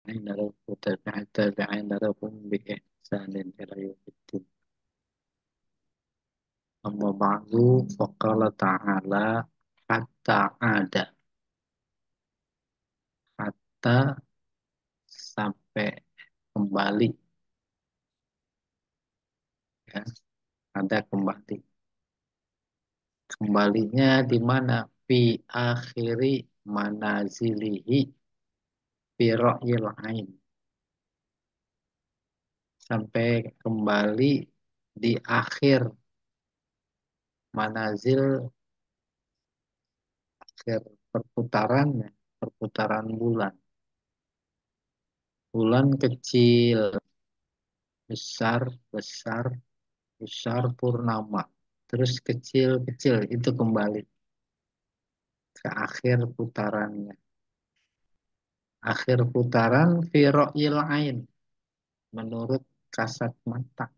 Aina rabbu tabi'in rabbuhum bi ihsanin ila yaumiddin. Amma ba'du faqala ta'ala hatta ada hatta sampai kembali ya ada kembali kembalinya di mana fi akhiri manazilihi fi ra'yil ain sampai kembali di akhir manazil akhir perputarannya perputaran bulan bulan kecil besar besar besar purnama terus kecil kecil itu kembali ke akhir putarannya akhir putaran fi ra'yil ain menurut kasat mata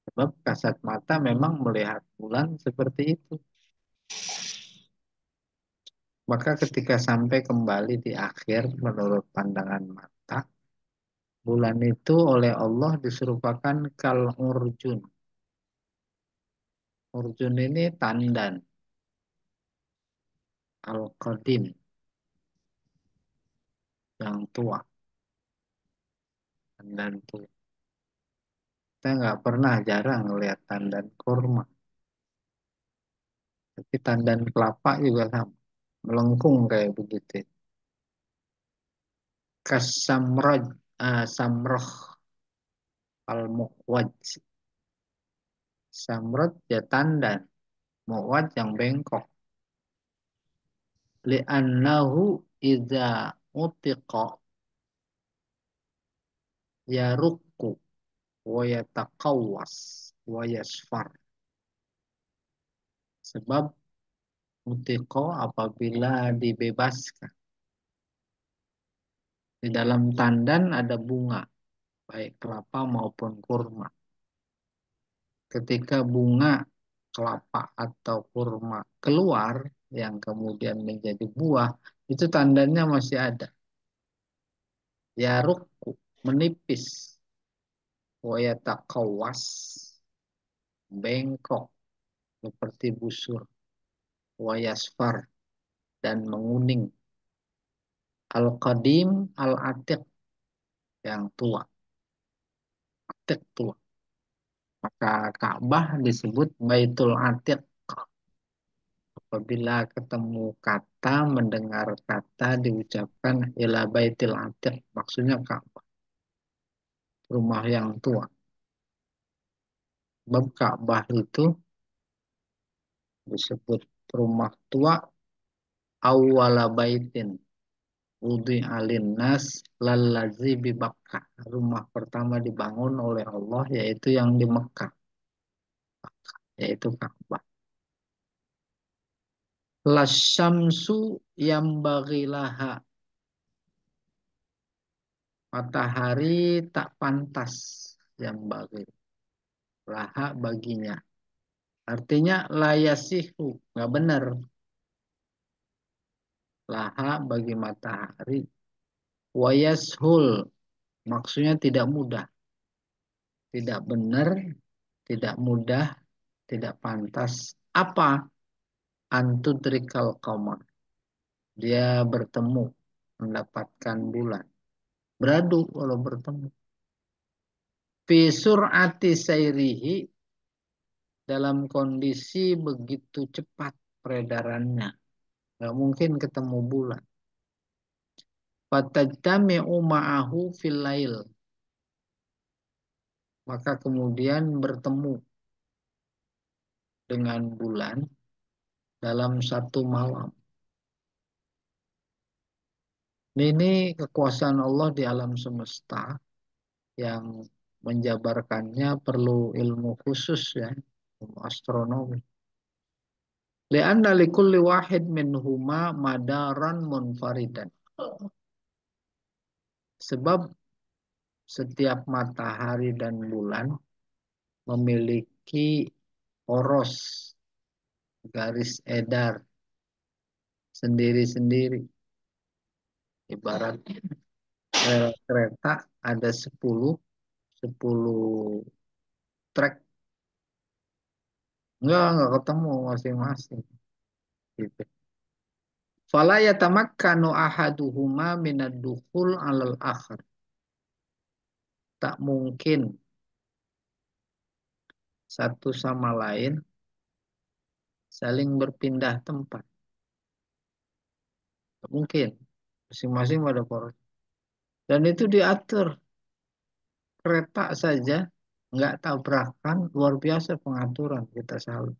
sebab kasat mata memang melihat bulan seperti itu maka ketika sampai kembali di akhir menurut pandangan mata bulan itu oleh Allah diserupakan kal urjun urjun ini tandan al qadim yang tua tandan tua kita nggak pernah jarang ngelihat tandan kurma tapi tandan kelapa juga sama melengkung kayak begitu kasamraj samroh al mukwaj samrod ya tandan mukwaj yang bengkok li'annahu idza utiqa yarukku wa yataqawwas wa yasfar sebab utiqa apabila dibebaskan di dalam tandan ada bunga baik kelapa maupun kurma ketika bunga kelapa atau kurma keluar yang kemudian menjadi buah itu tandanya masih ada yarukku menipis wayatakawas bengkok seperti busur wayasfar dan menguning al-qadim al-atiq yang tua atiq tua maka Ka'bah disebut Baitul Atiq apabila ketemu kata mendengar kata diucapkan ila Baitul Atiq maksudnya Ka'bah rumah yang tua sebab Ka'bah itu disebut rumah tua awwala baitin Wudi alinnas lalazi bi Bakkah. Rumah pertama dibangun oleh Allah yaitu yang di Mekah, yaitu Ka'bah. Lasyamsu yang bagilaha. Matahari tak pantas yang bagi laha baginya. Artinya layasihu, nggak benar. Laha bagi matahari. Wayashul, maksudnya tidak mudah. Tidak benar, tidak mudah, tidak pantas. Apa? Antudrikal qamar. Dia bertemu, mendapatkan bulan. Beradu kalau bertemu. Fi sur'ati sayrihi dalam kondisi begitu cepat peredarannya. Gak mungkin ketemu bulan. Fatajtami'u ma'ahu fil lail. Maka kemudian bertemu dengan bulan dalam satu malam. Ini kekuasaan Allah di alam semesta yang menjabarkannya perlu ilmu khusus ya, ilmu astronomi. Lianna likulli wahid minhuma madaran munfaridan. Sebab setiap matahari dan bulan memiliki poros garis edar sendiri-sendiri. Ibarat rel kereta ada 10 trek. Enggak ketemu masing-masing. Gitu. Fala yatamakkanu ahaduhuma minad dukhul 'alal akhar. Tak mungkin satu sama lain saling berpindah tempat. Tak mungkin. Masing-masing pada poros. Dan itu diatur. Kereta saja nggak tabrakan, luar biasa pengaturan kita salut.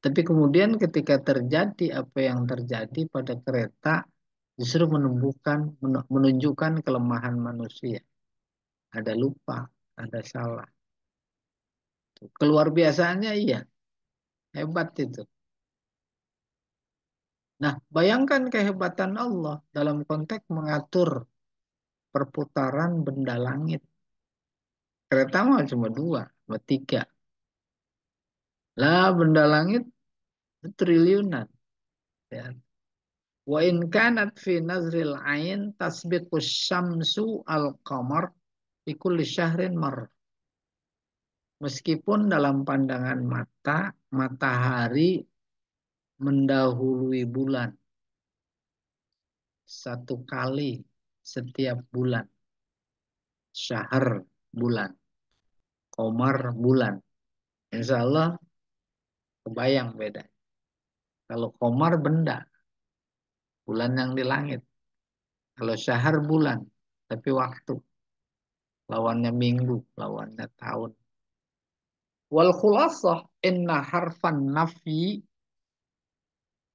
Tapi kemudian ketika terjadi apa yang terjadi pada kereta, justru menunjukkan kelemahan manusia. Ada lupa, ada salah. Keluar biasanya iya, hebat itu. Nah, bayangkan kehebatan Allah dalam konteks mengatur perputaran benda langit. Kereta mah cuma dua, cuma tiga. Lah benda langit triliunan. Ya. Wa in kanat fi nazril ain tasbiqus syamsu al-qamar fi kulli syahrin mar. Meskipun dalam pandangan mata, matahari mendahului bulan satu kali setiap bulan. Syahr bulan, komar bulan. Insya Allah kebayang beda. Kalau komar benda, bulan yang di langit. Kalau syahr bulan, tapi waktu. Lawannya minggu, lawannya tahun. Wal khulasah inna harfan nafi,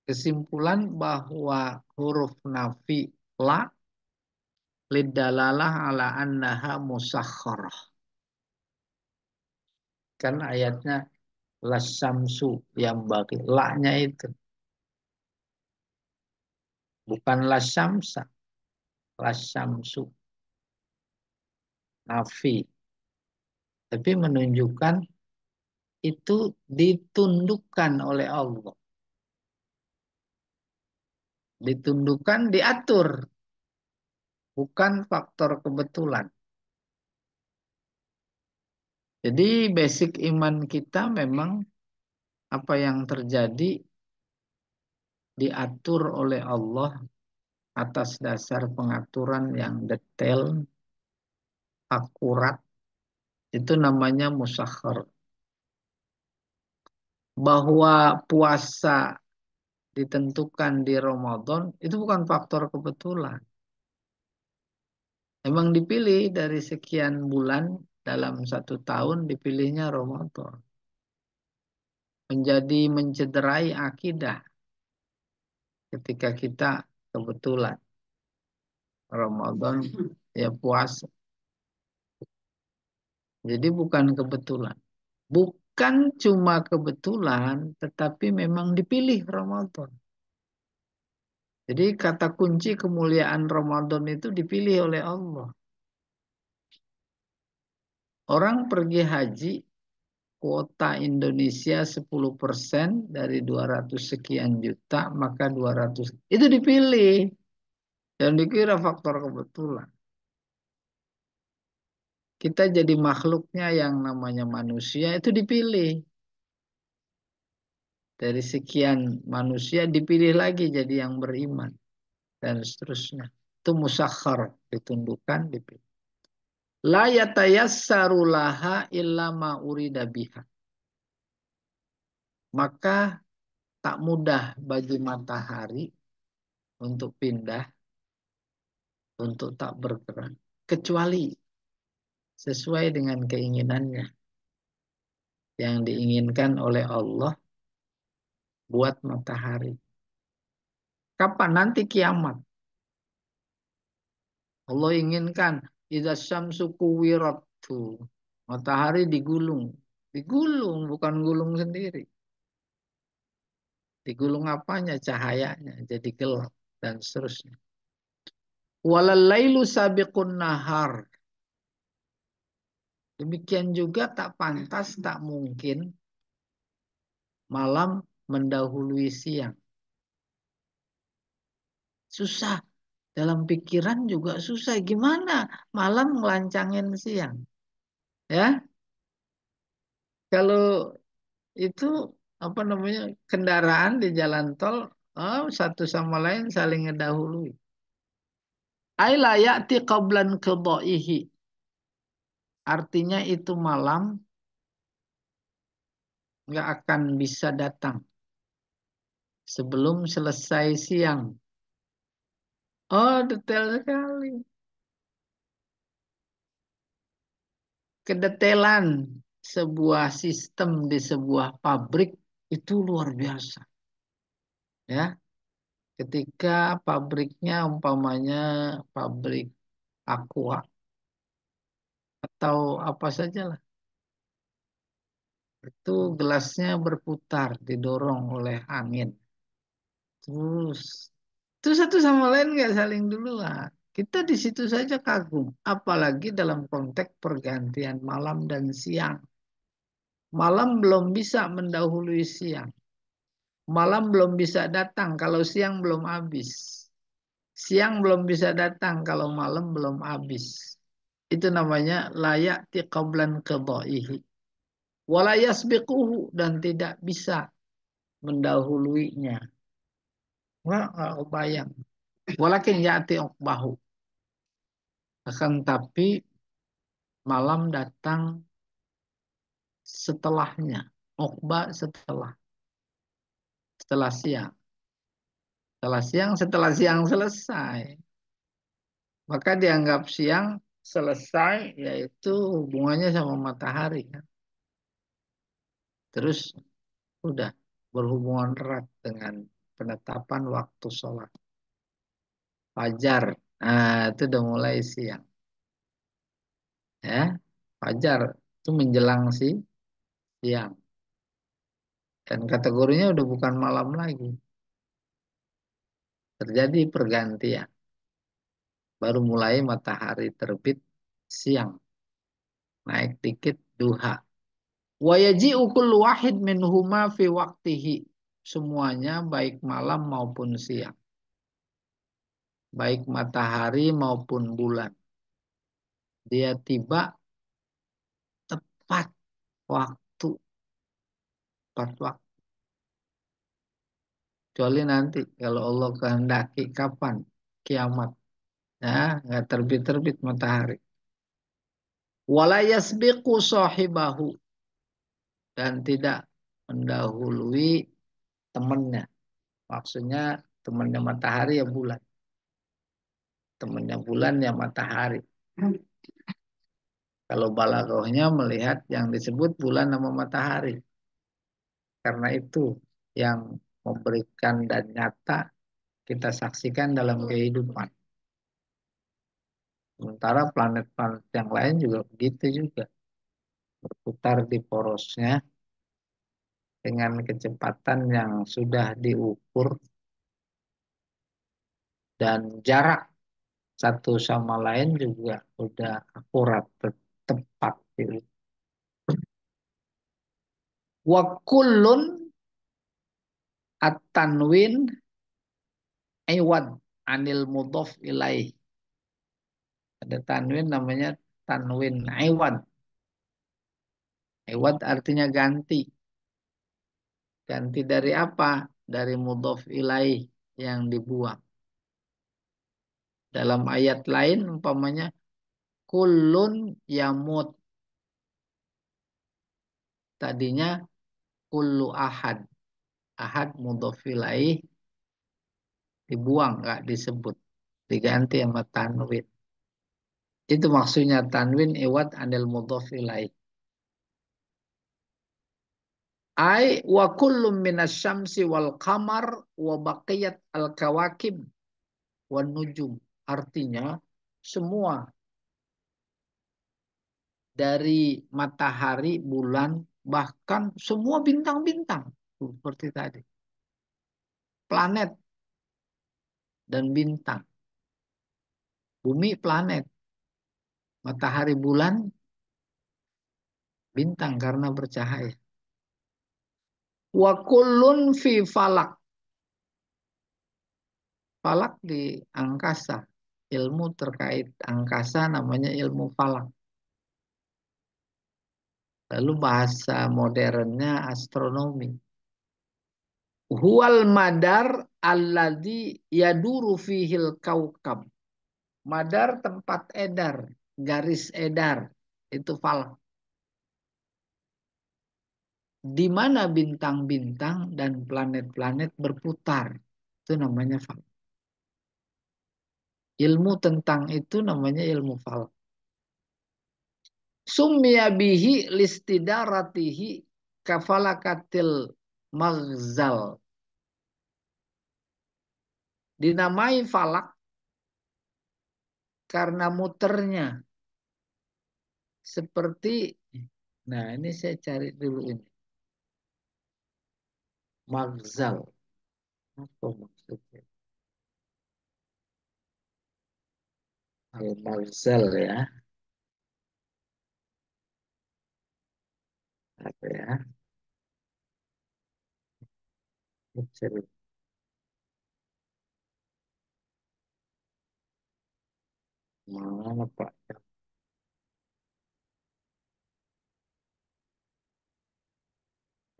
kesimpulan bahwa huruf nafi la lidalalah ala annaha musakharah. Kan ayatnya lasamsu yang bagi la-nya itu bukan lasamsa, lasamsu nafi, tapi menunjukkan itu ditundukkan oleh Allah. Ditundukkan, diatur, bukan faktor kebetulan. Jadi basic iman kita memang apa yang terjadi diatur oleh Allah atas dasar pengaturan yang detail, akurat, itu namanya musakhar. Bahwa puasa ditentukan di Ramadan itu bukan faktor kebetulan. Memang dipilih dari sekian bulan dalam satu tahun dipilihnya Ramadan. Menjadi mencederai akidah ketika kita kebetulan Ramadan ya puasa. Jadi bukan kebetulan. Bukan cuma kebetulan, tetapi memang dipilih Ramadan. Jadi kata kunci kemuliaan Ramadan itu dipilih oleh Allah. Orang pergi haji, kuota Indonesia 10% dari 200 sekian juta, maka 200. Itu dipilih. Dan dikira faktor kebetulan. Kita jadi makhluknya yang namanya manusia itu dipilih. Dari sekian manusia dipilih lagi jadi yang beriman. Dan seterusnya. Itu musakhar, ditundukkan, dipilih. La yatayassaru laha illa ma urida biha. Maka tak mudah bagi matahari untuk pindah, untuk tak bergerak. Kecuali sesuai dengan keinginannya. Yang diinginkan oleh Allah buat matahari. Kapan? Nanti kiamat. Allah inginkan idza syamsu kuwirat tuh. Matahari digulung. Digulung bukan gulung sendiri. Digulung apanya? Cahayanya jadi gelap dan seterusnya. Walal lailu sabiqun nahar. Demikian juga tak pantas, tak mungkin malam mendahului siang. Susah. Dalam pikiran juga susah. Gimana malam ngelancangin siang? Ya, kalau itu apa namanya kendaraan di jalan tol, satu sama lain saling ngedahului. Ai la ya'ti qablan qada'ihi. Artinya itu malam nggak akan bisa datang sebelum selesai siang. Oh, detail sekali. Kedetailan sebuah sistem di sebuah pabrik itu luar biasa. Ya, ketika pabriknya umpamanya pabrik aqua atau apa saja lah, itu gelasnya berputar didorong oleh angin. Terus itu satu sama lain nggak saling duluan. Kita di situ saja kagum, apalagi dalam konteks pergantian malam dan siang. Malam belum bisa mendahului siang. Malam belum bisa datang kalau siang belum habis. Siang belum bisa datang kalau malam belum habis. Itu namanya layak tiqablan qadaihi. Wala yasbiquhu dan tidak bisa mendahuluinya. Nggak kebayang. Walakin ya'ti uqbahu. Akan tapi malam datang setelahnya. Uqba setelah siang. Setelah siang selesai. Maka dianggap siang selesai yaitu hubungannya sama matahari kan. Terus udah berhubungan erat dengan penetapan waktu sholat. Fajar. Nah, itu udah mulai siang. Ya, fajar itu menjelang siang. Dan kategorinya udah bukan malam lagi. Terjadi pergantian. Baru mulai matahari terbit siang. Naik dikit duha. Wa yaji'u kullu wahid minhuma fi waqtihi. Semuanya baik malam maupun siang. Baik matahari maupun bulan. Dia tiba tepat waktu. Tepat waktu. Kecuali nanti kalau Allah kehendaki kapan kiamat. Ya, nggak terbit-terbit matahari. Wala yasbiqu sahibahu. Dan tidak mendahului temannya. Maksudnya temannya matahari ya bulan. Temannya bulan ya matahari. Kalau balaghahnya melihat yang disebut bulan nama matahari. Karena itu yang memberikan dan nyata kita saksikan dalam kehidupan. Sementara planet-planet yang lain juga begitu juga. Berputar di porosnya dengan kecepatan yang sudah diukur dan jarak satu sama lain juga udah akurat, tepat gitu. Wa kullun at-tanwin iwad anil mudhaf ilaih. Ada tanwin namanya tanwin iwad. Iwad artinya ganti. Ganti dari apa? Dari mudhaf ilaih yang dibuang. Dalam ayat lain umpamanya kullun yamut. Tadinya kullu ahad. Ahad mudhaf ilaih dibuang, nggak disebut. Diganti sama tanwin. Itu maksudnya tanwin iwad anil mudhaf ilaih. Ai wa kullum minasyamsi wal qamar wa baqiyat al kawakib wan nujum. Artinya semua dari matahari, bulan, bahkan semua bintang-bintang seperti tadi. Planet dan bintang. Bumi planet, matahari, bulan, bintang karena bercahaya. Wa kullun fi falak. falak di angkasa. Ilmu terkait angkasa namanya ilmu falak. Lalu bahasa modernnya astronomi. Huwal madar alladzi yaduru fihil kaukab. Madar tempat edar, garis edar. Itu falak. Di mana bintang-bintang dan planet-planet berputar. Itu namanya falak. Ilmu tentang itu namanya ilmu falak. Summiya bihi listidaratihi kafalakatil maghzal. Dinamai falak karena muternya. Seperti, nah ini saya cari dulu ini. Maghzal. Apa maksudnya? Al-maghzal ya. Apa ya? Cari mana Pak?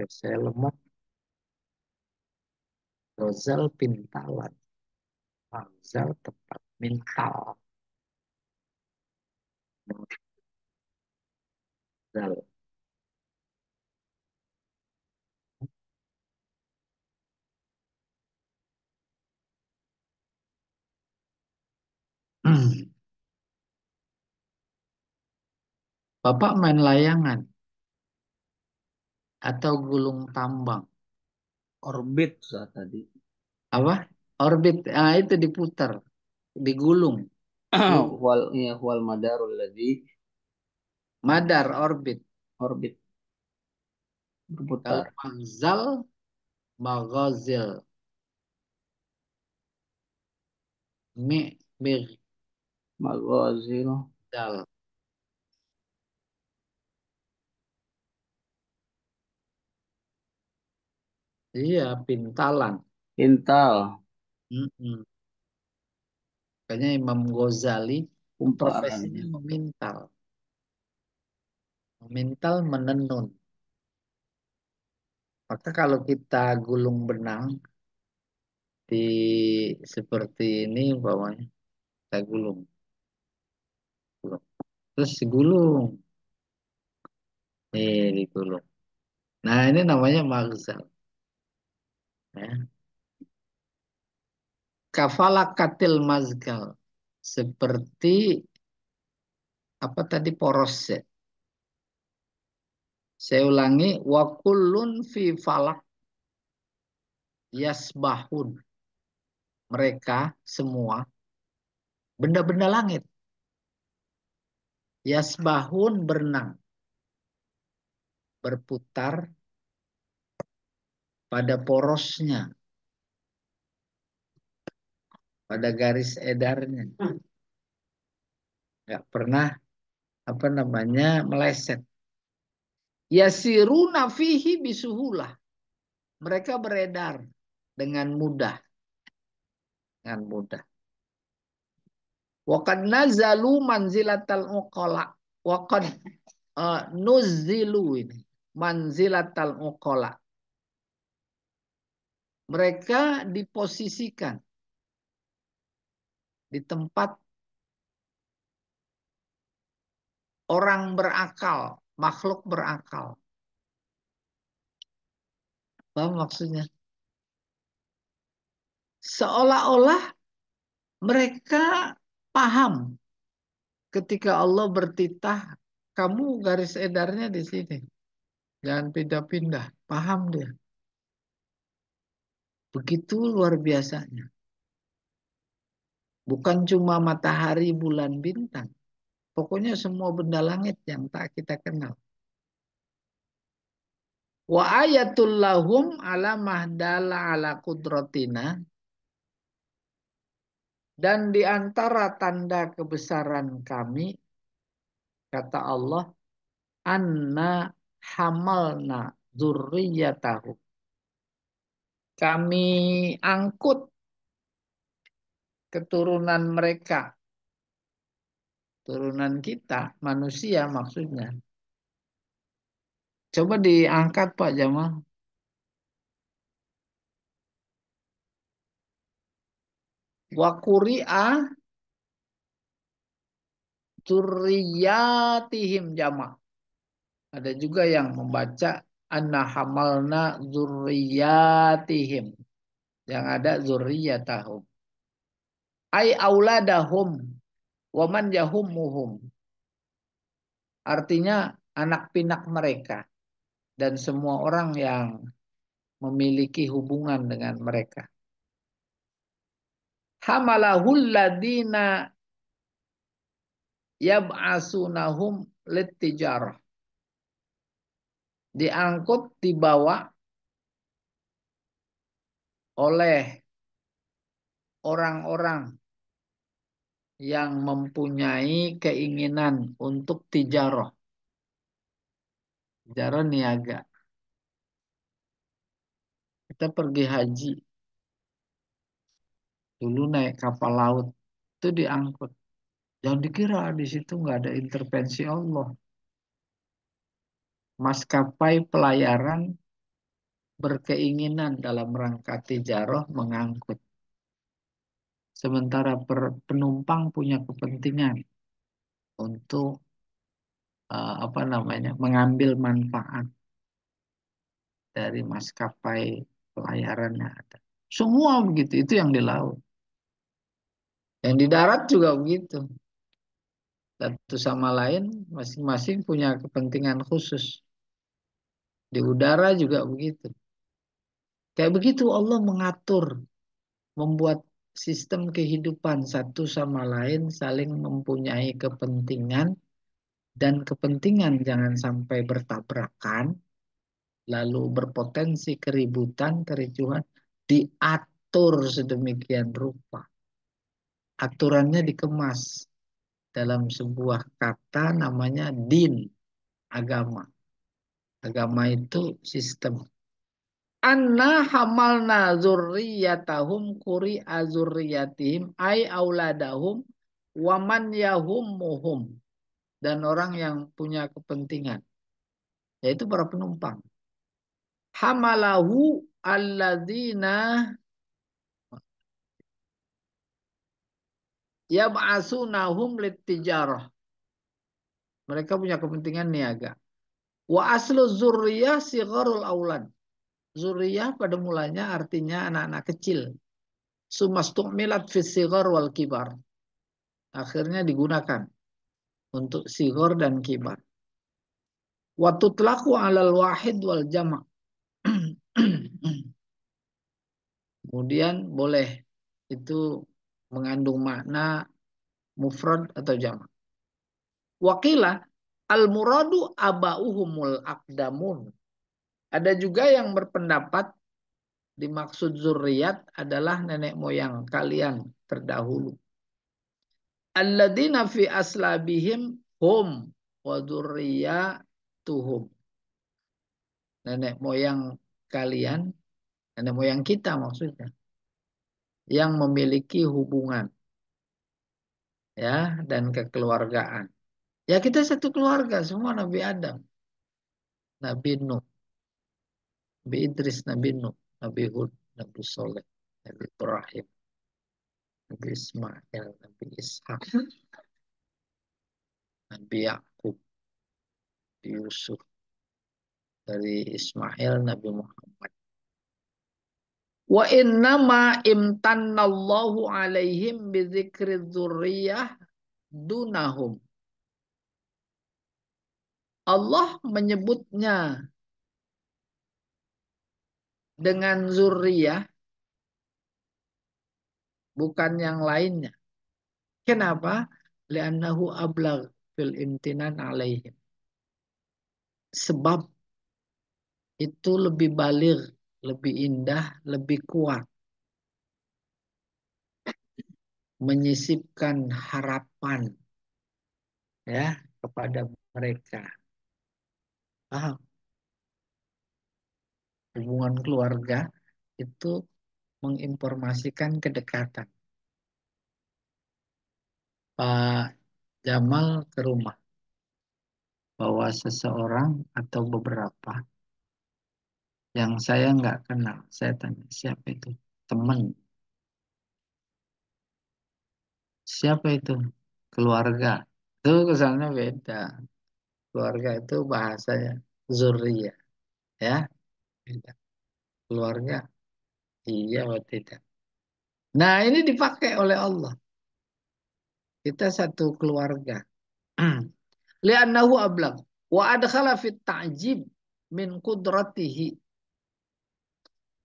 Saya lemah. Rozal pintalan. Maghzal tempat mintal. Maghzal. Bapak main layangan atau gulung tambang. Orbit saat tadi. Apa? Orbit. Ah, itu diputar, digulung. Gulung. Huwal ya huwal madarul ladzi Madar, orbit. orbit Kalau berputar. magzal, maghazil. Migdal. Maghazil Iya, pintalan. intal Mm-mm. Makanya Imam Ghazali kumparan profesinya ya. memintal. Memintal, menenun. Maka kalau kita gulung benang di seperti ini bawahnya, kita gulung. Gulung. Terus digulung. Nih, digulung. Nah, ini namanya magzal. Ya. Kafalakatil mazgal. Seperti apa tadi poros ya. Saya ulangi. Wa kullun fi falak yasbahun. Mereka semua benda-benda langit. Yasbahun berenang. Berputar pada porosnya. Pada garis edarnya. Nggak pernah apa namanya meleset. Yasiruna fihi bisuhulah. Mereka beredar dengan mudah. Dengan mudah. Waqad nazalu manzilatal uqala. Waqad nuzilu ini. Manzilatal uqala. Mereka diposisikan di tempat orang berakal, makhluk berakal. Apa maksudnya? Seolah-olah mereka paham ketika Allah bertitah, kamu garis edarnya di sini. Jangan pindah-pindah. Paham dia. Begitu luar biasanya. Bukan cuma matahari, bulan, bintang. Pokoknya semua benda langit yang tak kita kenal. Wa ayatul lahum ala mahdala ala kudratina. Dan di antara tanda kebesaran kami, kata Allah, anna hamalna dzurriyyatahu. Kami angkut keturunan mereka, turunan kita, manusia maksudnya. Coba diangkat Pak Jamal. Wa quri'a dzurriyyatihim jama'. Ada juga yang membaca anna hamalna dzurriyyatihim. Yang ada dzurriyyatahum. Ai auladahum wa man yahummuhum. Artinya anak pinak mereka dan semua orang yang memiliki hubungan dengan mereka. Hamalahul ladina yab'asunahum littijarah. Diangkut, dibawa oleh orang-orang yang mempunyai keinginan untuk tijarah. Tijarah niaga. Kita pergi haji, dulu naik kapal laut, itu diangkut. Jangan dikira di situ nggak ada intervensi Allah. Maskapai pelayaran berkeinginan dalam rangka tijarah mengangkut. Sementara penumpang punya kepentingan untuk apa namanya mengambil manfaat dari maskapai pelayaran yang ada. Semua begitu, itu yang di laut. Yang di darat juga begitu. Satu sama lain masing-masing punya kepentingan khusus. Di udara juga begitu. Kayak begitu Allah mengatur, membuat sistem kehidupan satu sama lain saling mempunyai kepentingan dan kepentingan jangan sampai bertabrakan, lalu berpotensi keributan, kericuhan, diatur sedemikian rupa. Aturannya dikemas dalam sebuah kata namanya din, agama. Agama itu sistem. Anna hamalna zurriyatahum kuri azurriyatihim ay auladahum waman yahummuhum. Dan orang yang punya kepentingan, yaitu para penumpang. Hamalahu alladzina yab'asunahum littijarah. Mereka punya kepentingan niaga. Wa aslu zurriyah sigharul aulad. Zurriyah pada mulanya artinya anak-anak kecil. Sumastu'milat fis sighar wal kibar. Akhirnya digunakan untuk sighar dan kibar. Wa tutlaqu 'alal wahid wal jama'. Kemudian boleh itu mengandung makna mufrad atau jamak. Wakilah al-muradu abauhumul aqdamun. Ada juga yang berpendapat dimaksud zurriyat adalah nenek moyang kalian terdahulu. Alladzina fi aslabihim hum wa dzurriyyatuhum. Nenek moyang kalian, nenek moyang kita maksudnya, yang memiliki hubungan ya dan kekeluargaan. Ya kita satu keluarga semua Nabi Adam, Nabi Nuh, Nabi Idris, Nabi Nuh, Nabi Hud, Nabi Soleh, Nabi Ibrahim, Nabi Ismail, Nabi Ishak, Nabi Yakub, Yusuf, dari Ismail, Nabi Muhammad. Wa innama imtannallahu alaihim bidzikri dzurriyyah dunahum. Allah menyebutnya dengan zurriyah bukan yang lainnya. Kenapa? Li'annahu ablagh fil imtinan alaihim. Sebab itu lebih baligh, lebih indah, lebih kuat menyisipkan harapan ya kepada mereka. Paham? Hubungan keluarga itu menginformasikan kedekatan. Pak Jamal ke rumah, bawa seseorang atau beberapa yang saya nggak kenal. Saya tanya, siapa itu? Teman. Siapa itu? Keluarga. Itu kesannya beda. Keluarga itu bahasanya zuriyah, ya. Beda. Keluarga, iya atau tidak. Nah, ini dipakai oleh Allah. Kita satu keluarga. Li'annahu ablag. Wa adkhala fit ta'jib min qudratihi.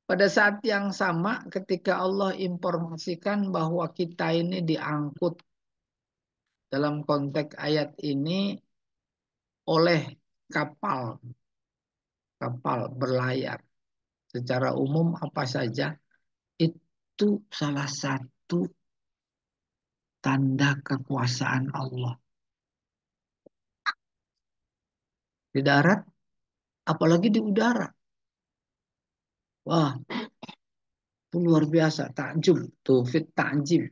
Pada saat yang sama ketika Allah informasikan bahwa kita ini diangkut dalam konteks ayat ini oleh kapal, kapal berlayar. Secara umum apa saja itu salah satu tanda kekuasaan Allah. Di darat, apalagi di udara. Wah, itu luar biasa. Takjub. Tuh, fit takjib.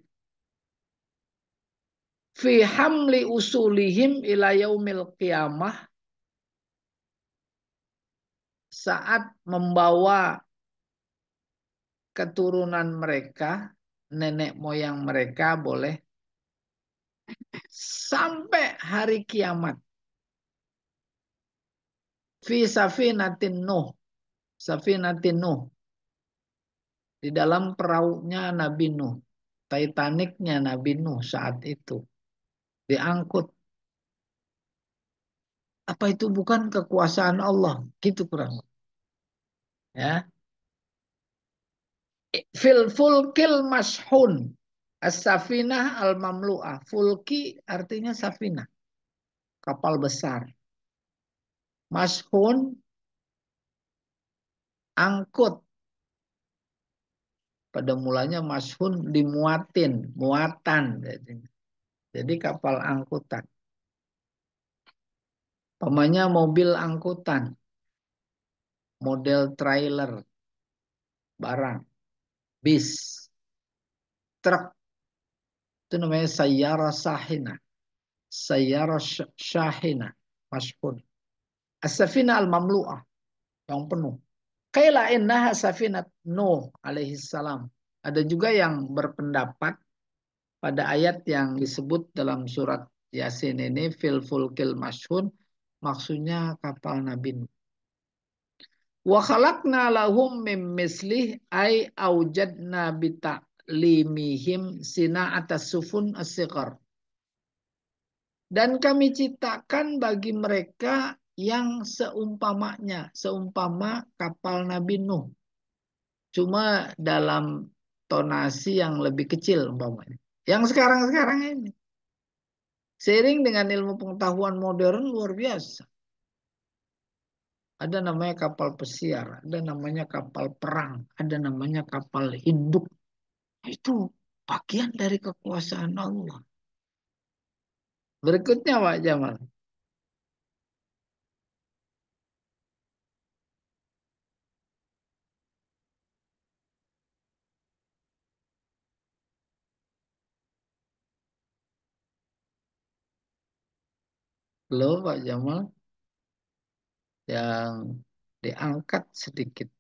Fi hamli usulihim ila yaumil qiyamah. Saat membawa keturunan mereka, nenek moyang mereka boleh sampai hari kiamat. Fi safinatin Nuh. Safinatin Nuh. Di dalam perahunya Nabi Nuh. Titanicnya Nabi Nuh saat itu. Diangkut. Apa itu bukan kekuasaan Allah? Gitu kurang. Ya. Fil fulkil mashhun. As-safinah al-mamlu'ah. Fulki artinya safinah. Kapal besar. Mashhun angkut. Pada mulanya mashhun dimuatin. Muatan. Jadi kapal angkutan. Pamannya mobil angkutan. Model trailer. Barang. Bis. Truk. Itu namanya sayyara sahina. Sayyara syahina. Mashhun. As-safina al-mamlu'ah. Yang penuh. Qaila innaha safinat Nuh alaihi salam. Ada juga yang berpendapat pada ayat yang disebut dalam surat Yasin ini fil fulkil mashhun maksudnya kapal Nabi Nuh. Wa khalaqna lahum mim mislih ay aujadna bita'limihim sina'atas sufun as-siqar. Dan kami ciptakan bagi mereka yang seumpamanya, seumpama kapal Nabi Nuh. Cuma dalam tonasi yang lebih kecil umpamanya. Yang sekarang-sekarang ini. Seiring dengan ilmu pengetahuan modern luar biasa. Ada namanya kapal pesiar, ada namanya kapal perang, ada namanya kapal induk. Itu bagian dari kekuasaan Allah. Berikutnya Pak Jamal. Lo Pak Jamal yang diangkat sedikit.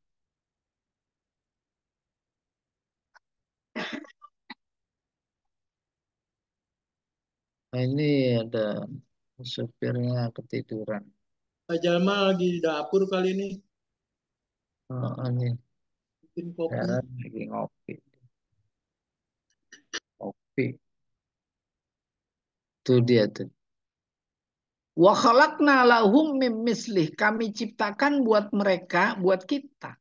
Nah, ini ada supirnya ketiduran. Pak Jalma lagi di dapur kali ini Oh, ini bikin kopi. saya lagi ngopi. Kopi. Itu dia tuh. Wa khalaqna lahum mim mislih. Kami ciptakan buat mereka, buat kita.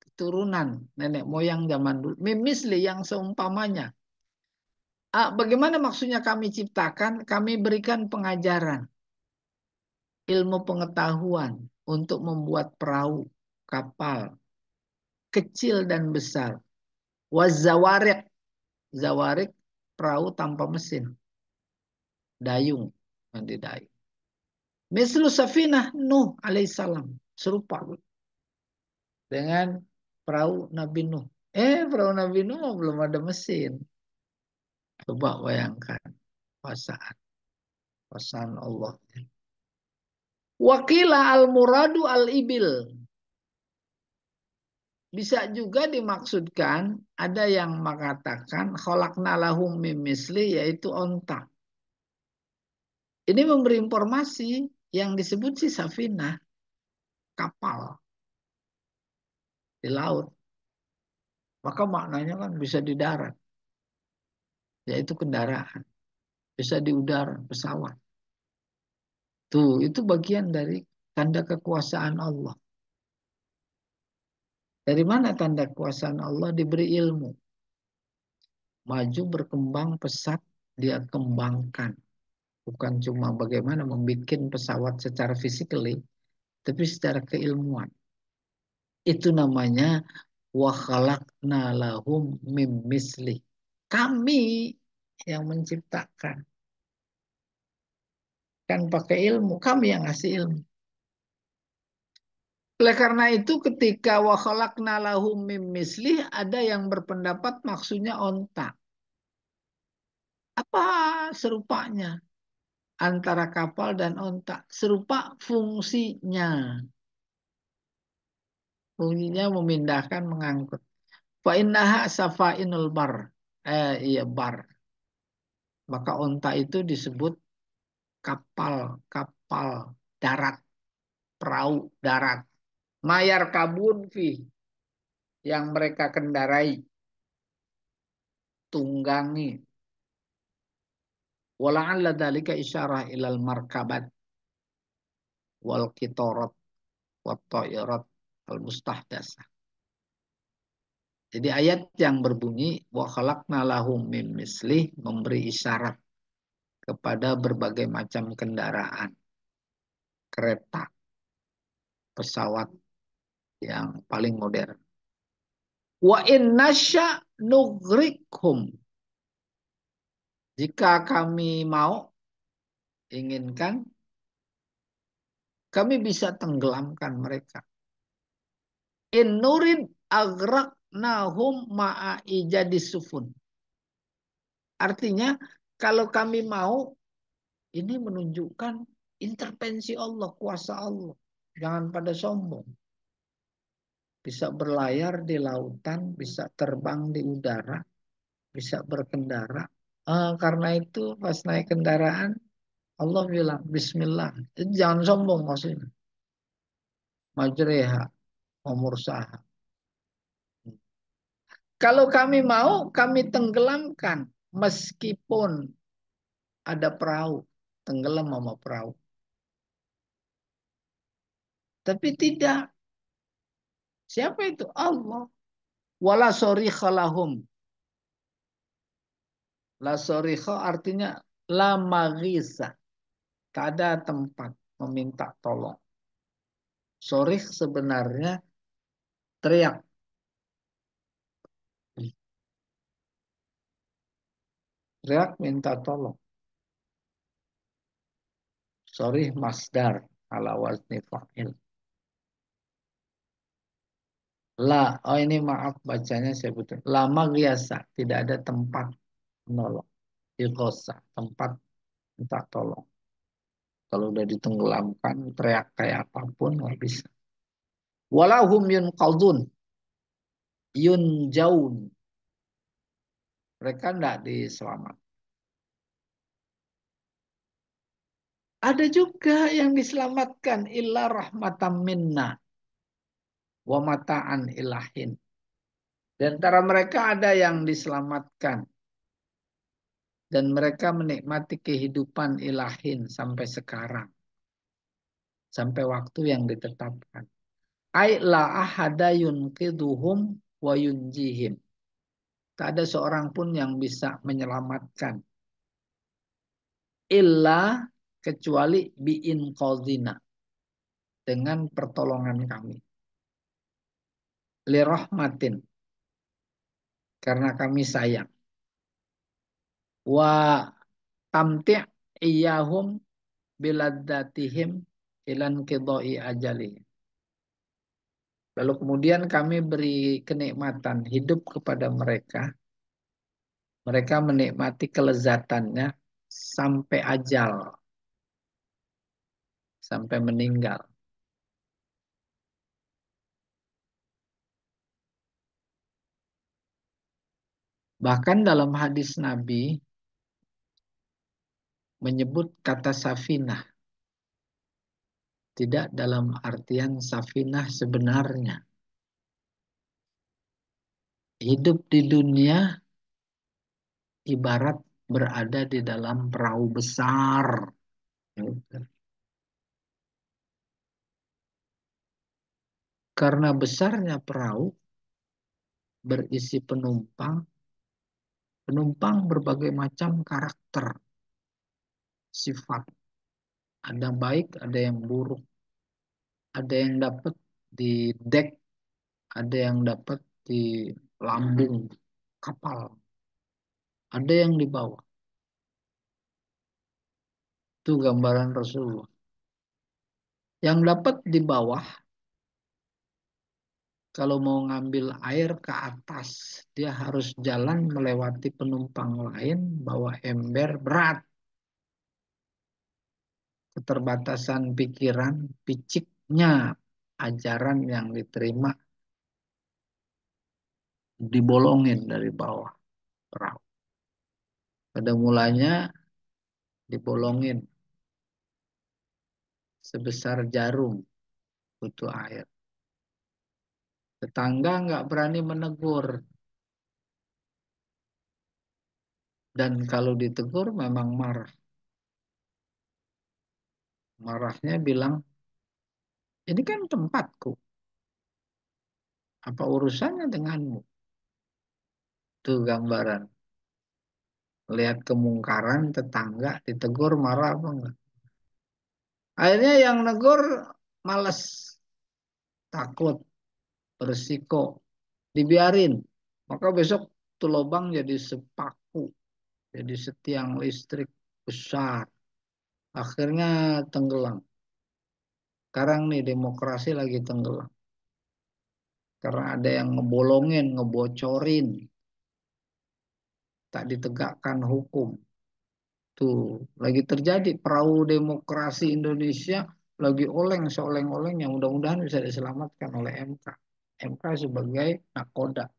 Keturunan nenek moyang zaman dulu. Mim mislih yang seumpamanya. Bagaimana maksudnya kami ciptakan? Kami berikan pengajaran. Ilmu pengetahuan. Untuk membuat perahu, kapal. Kecil dan besar. Wazawarik. Zawarik, perahu tanpa mesin. Dayung. Nanti dayung. Mislu safinah Nuh alaihissalam. Serupa dengan perahu Nabi Nuh. Perahu Nabi Nuh belum ada mesin. Coba bayangkan. kekuasaan Allah. Wakila al-muradu al-ibil. Bisa juga dimaksudkan, ada yang mengatakan khalaqna lahum mim misli, yaitu onta. Ini memberi informasi yang disebut si safinah, kapal di laut. Maka maknanya kan bisa di darat, yaitu kendaraan. Bisa di udara, pesawat. Tuh, itu bagian dari tanda kekuasaan Allah. Dari mana tanda kekuasaan Allah? Diberi ilmu. Maju, berkembang, pesat, dia kembangkan. Bukan cuma bagaimana membuat pesawat secara physically, tapi secara keilmuan. Itu namanya wa khalaqna lahum mim misli. Kami yang menciptakan. Kan pakai ilmu, kami yang ngasih ilmu. Oleh karena itu ketika wa khalaqna lahum mim misli, ada yang berpendapat maksudnya onta. Apa serupanya antara kapal dan onta? Serupa fungsinya. Fungsinya memindahkan, mengangkut. Fa innaha safainul bar. Iya bar. Maka onta itu disebut kapal darat, perahu darat. Mayar kabun fi, yang mereka kendarai, tunggangi. Wala'alla dzalika isyarah ilal markabat wal qitarat wat ta'irat al mustahdasah. Jadi ayat yang berbunyi wa khalaqna lahum mim mislih memberi isyarat kepada berbagai macam kendaraan, kereta, pesawat yang paling modern. Wa in nasya nugrikhum. Jika kami mau, inginkan, kami bisa tenggelamkan mereka. In nurid agraknahum ma'a ijadis sufun. Artinya, kalau kami mau, ini menunjukkan intervensi Allah, kuasa Allah. Jangan pada sombong. Bisa berlayar di lautan, bisa terbang di udara, bisa berkendara. Karena itu pas naik kendaraan, Allah bilang, Bismillah. Itu jangan sombong maksudnya. Majreha, umursaha. Kalau kami mau, kami tenggelamkan. Meskipun ada perahu. Tenggelam sama perahu. Tapi tidak. Siapa itu? Allah. Wala sorikha lahum. La sorikha artinya la maghisa. Tak ada tempat meminta tolong. Sorikh sebenarnya teriak. Teriak minta tolong. Sorikh masdar ala wazni fa'il. La, oh ini maaf bacanya saya betul. Lama biasa, tidak ada tempat menolong. Iqosa, tempat minta tolong. Kalau udah ditenggelamkan, teriak kayak apapun nggak bisa. Walahum yunqadun, yunjaun. Mereka tidak diselamatkan. Ada juga yang diselamatkan illa rahmatam minna wa mata'an ilahin. Di antara mereka ada yang diselamatkan dan mereka menikmati kehidupan ilahin sampai sekarang, sampai waktu yang ditetapkan. Ai la ahada yunqiduhum wa yunjihim. Tak ada seorang pun yang bisa menyelamatkan illa kecuali biin qadhina, dengan pertolongan kami. Lirahmatin, karena kami sayang. Wa tamti' iyahum biladdatihim ilan qidai ajali. Lalu kemudian kami beri kenikmatan hidup kepada mereka. Mereka menikmati kelezatannya sampai ajal, sampai meninggal. Bahkan dalam hadis Nabi menyebut kata safinah, tidak dalam artian safinah sebenarnya. Hidup di dunia ibarat berada di dalam perahu besar. Karena besarnya perahu berisi penumpang, penumpang berbagai macam karakter, sifat. Ada baik, ada yang buruk. Ada yang dapat di dek, ada yang dapat di lambung kapal, ada yang di bawah. Itu gambaran Rasulullah. Yang dapat di bawah, kalau mau ngambil air ke atas, dia harus jalan melewati penumpang lain, bawa ember berat. Keterbatasan pikiran, piciknya ajaran yang diterima, dibolongin dari bawah perahu. Pada mulanya dibolongin sebesar jarum, butuh air. Tetangga nggak berani menegur. Dan kalau ditegur memang marah. Marahnya bilang, ini kan tempatku. Apa urusannya denganmu? Itu gambaran. Lihat kemungkaran tetangga, ditegur marah apa enggak? Akhirnya yang negur males, takut, berisiko, dibiarin. Maka besok tuh lubang jadi sepaku, jadi setiang listrik besar. Akhirnya tenggelam. Sekarang nih demokrasi lagi tenggelam. Karena ada yang ngebolongin, ngebocorin. Tak ditegakkan hukum. Tuh, lagi terjadi perahu demokrasi Indonesia lagi oleng seoleng-olengnya. Mudah-mudahan bisa diselamatkan oleh MK. MK sebagai nakoda.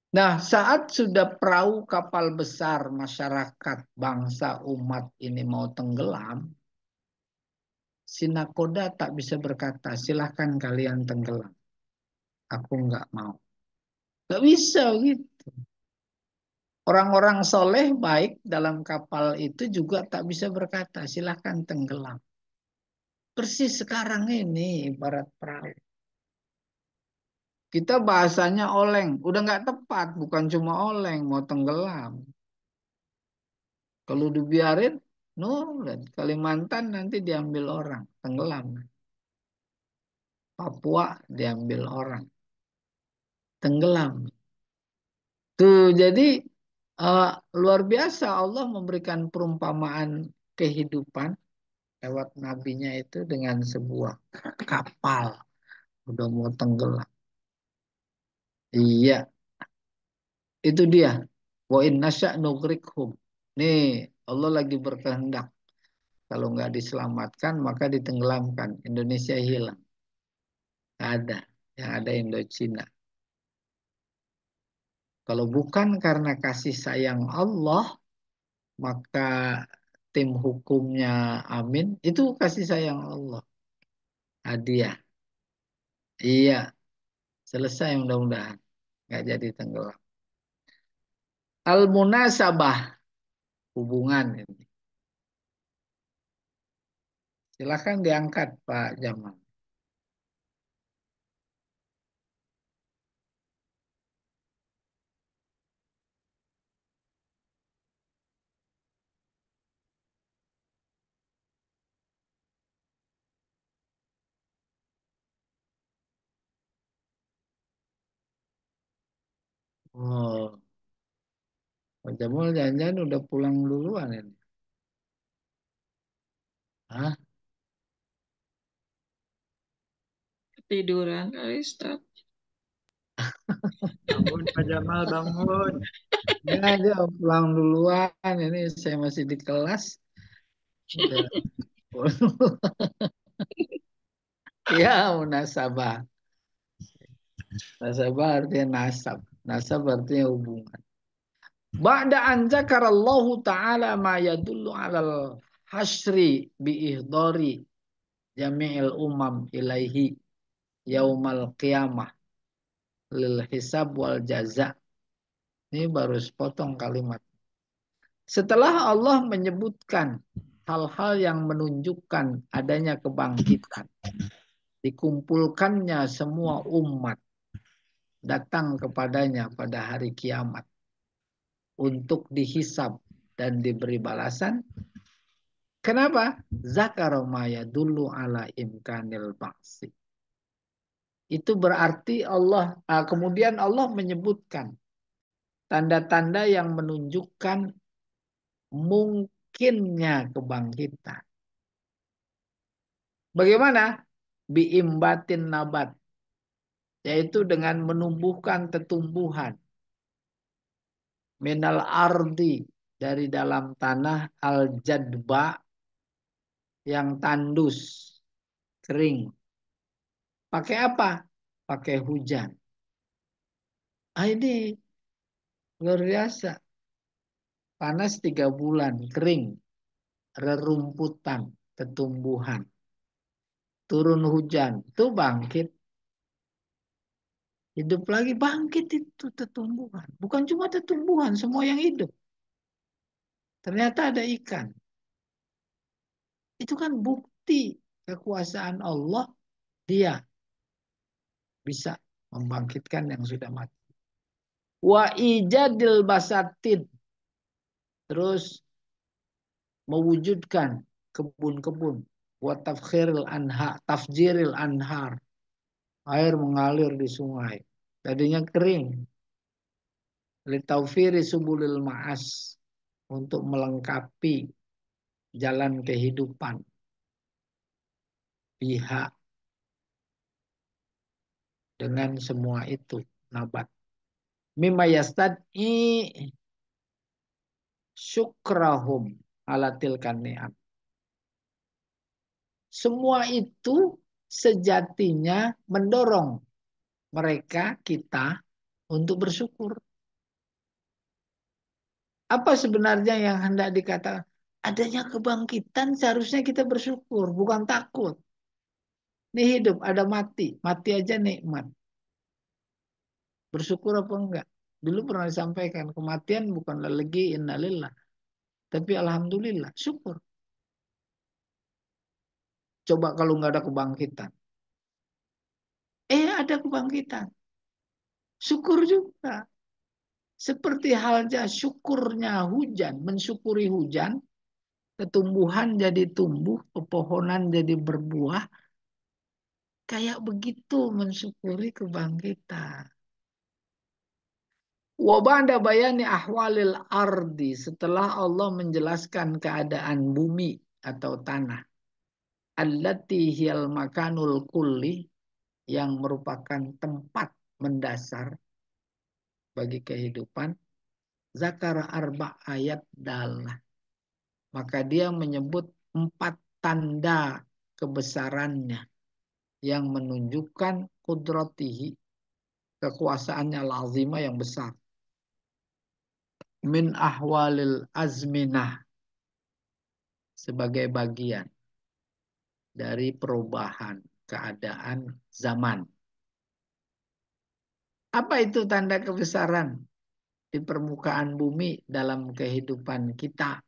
Nah, saat sudah perahu kapal besar masyarakat, bangsa, umat ini mau tenggelam, si nakoda tak bisa berkata, silahkan kalian tenggelam. Aku nggak mau. Nggak bisa gitu. Orang-orang soleh baik dalam kapal itu juga tak bisa berkata, silahkan tenggelam. Persis sekarang ini ibarat perahu. Kita bahasanya oleng, udah nggak tepat, bukan cuma oleng, mau tenggelam. Kalau dibiarin, nurut. Kalimantan nanti diambil orang, tenggelam. Papua diambil orang, tenggelam. Tuh, jadi eh, luar biasa Allah memberikan perumpamaan kehidupan lewat nabinya itu dengan sebuah kapal udah mau tenggelam. Iya, itu dia. Wa in nasya nugrikhum. Nih, Allah lagi berkehendak. Kalau nggak diselamatkan, maka ditenggelamkan. Indonesia hilang. Nggak ada. Yang ada Indochina. Kalau bukan karena kasih sayang Allah, maka tim hukumnya Amin itu kasih sayang Allah. Hadiah. Iya, selesai mudah-mudahan. Nggak jadi tenggelam. Al-munasabah, hubungan ini. Silakan diangkat Pak Jamal. Oh, Pak Jamal jangan-jangan udah pulang duluan ini. Hah? Tiduran kali Ustaz. Bangun Pak Jamal, bangun. Ya, dia pulang duluan. Ini saya masih di kelas. Udah. Ya, munasabah. Munasabah artinya nasab. Nasab artinya hubungan. Ba'da an zakarallahu ta'ala ma yadullu alal hasri bi ihdari jami'il umam ilaihi yaumal qiyamah lil hisab wal jaza. Ini baru sepotong kalimat. Setelah Allah menyebutkan hal-hal yang menunjukkan adanya kebangkitan, dikumpulkannya semua umat datang kepadanya pada hari kiamat untuk dihisab dan diberi balasan. Kenapa? Zakaromaya dulu ala imkanil ba'si. Itu berarti kemudian Allah menyebutkan tanda-tanda yang menunjukkan mungkinnya kebangkitan. Bagaimana? Biimbatin nabat, yaitu dengan menumbuhkan tetumbuhan minal ardi, dari dalam tanah, al jadba, yang tandus, kering. Pakai apa? Pakai hujan. Ini luar biasa. Panas 3 bulan, kering, rerumputan, tetumbuhan. Turun hujan, itu bangkit. Hidup lagi, bangkit itu tetumbuhan. Bukan cuma tetumbuhan, semua yang hidup. Ternyata ada ikan. Itu kan bukti kekuasaan Allah, dia bisa membangkitkan yang sudah mati. Wa ijadil basatin, terus mewujudkan kebun-kebun. Wa tafjiril anhar, air mengalir di sungai. Tadinya kering. Litaufiri subulil ma'as, untuk melengkapi jalan kehidupan pihak dengan semua itu nabat. Mimma yastad'i syukrahum ala tilkan ni'am. Semua itu sejatinya mendorong mereka, kita, untuk bersyukur. Apa sebenarnya yang hendak dikatakan? Adanya kebangkitan, seharusnya kita bersyukur, bukan takut. Ini hidup, ada mati. Mati aja nikmat. Bersyukur apa enggak? Dulu pernah disampaikan, kematian bukanlah lagi innalillah, tapi alhamdulillah, syukur. Coba kalau nggak ada kebangkitan. Ada kebangkitan. Syukur juga. Seperti halnya syukurnya hujan, mensyukuri hujan, tumbuhan jadi tumbuh, pepohonan jadi berbuah. Kayak begitu mensyukuri kebangkitan. Wa ba'da bayani ahwalil ardi, setelah Allah menjelaskan keadaan bumi atau tanah. Allati hiyal makanul kulli, yang merupakan tempat mendasar bagi kehidupan. Zakara arba ayat dalah, maka dia menyebut 4 tanda kebesarannya yang menunjukkan kudratihi, kekuasaannya lazimah yang besar. Min ahwalil azminah, sebagai bagian dari perubahan keadaan zaman. Apa itu tanda kebesaran di permukaan bumi dalam kehidupan kita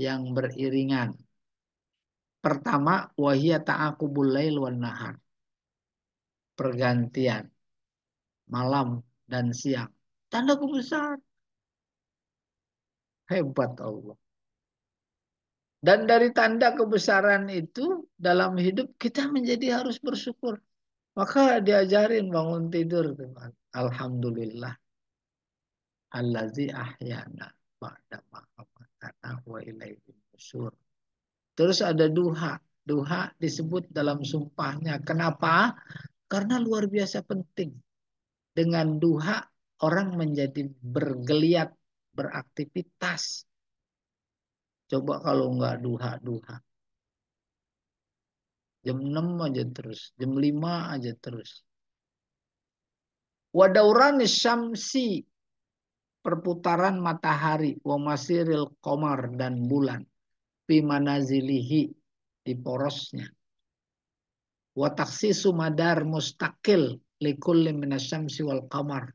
yang beriringan? Pertama, wahia ta'aqubul lail wan nahar, pergantian malam dan siang. Tanda kebesaran. Hebat Allah. Dan dari tanda kebesaran itu dalam hidup kita menjadi harus bersyukur. Maka diajarin bangun tidur. Alhamdulillah. Allazi ahyana ba'da ma amatana wa ilaihi nusyur. Terus ada duha. Duha disebut dalam sumpahnya. Kenapa? Karena luar biasa penting. Dengan duha orang menjadi bergeliat, beraktivitas. Coba kalau nggak duha-duha. Jam 6 aja terus, jam 5 aja terus. Wadaurani syamsi, perputaran matahari, wa masiril qamar dan bulan, fi manazilihi, di porosnya. Wa taksisu madar mustaqil likulli minasyamsi wal qamar,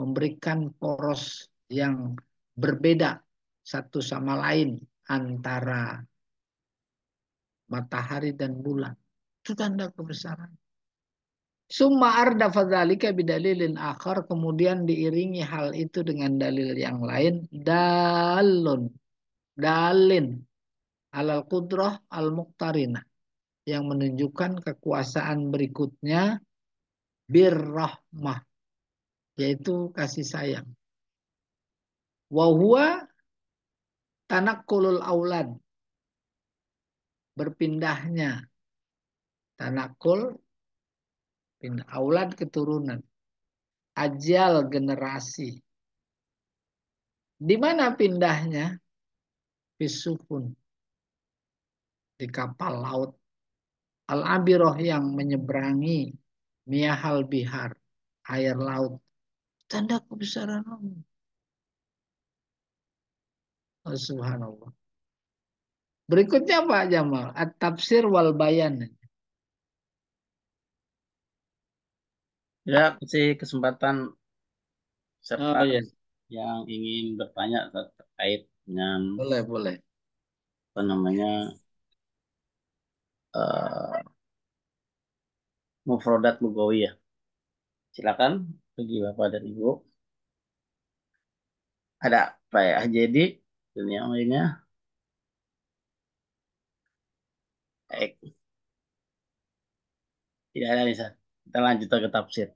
memberikan poros yang berbeda satu sama lain antara matahari dan bulan. Itu tanda kebesaran. Summa arda fadzalika bidalilin akhar, kemudian diiringi hal itu dengan dalil yang lain, dalin alal qudrah al muqtarina, yang menunjukkan kekuasaan berikutnya, birrahmah, yaitu kasih sayang. Wa huwa tanakkulul aulad, berpindahnya, tanakul pindah, aulad keturunan, ajal generasi. Di mana pindahnya? Fisufun, di kapal laut, al-abiroh, yang menyeberangi, miyahal bihar, air laut. Tanda kebesaran Allah. Oh, subhanallah. Berikutnya Pak Jamal, at-tafsir wal bayan. Ya, kasih kesempatan Oh serta iya, yang ingin bertanya terkait dengan boleh, boleh. apa namanya mufrodat lugawiyah. Silakan bagi Bapak dan Ibu. Ada apa ya? Jadi dunia lainnya. Baik, tidak ada nih, Sat. Kita lanjut ke tafsir.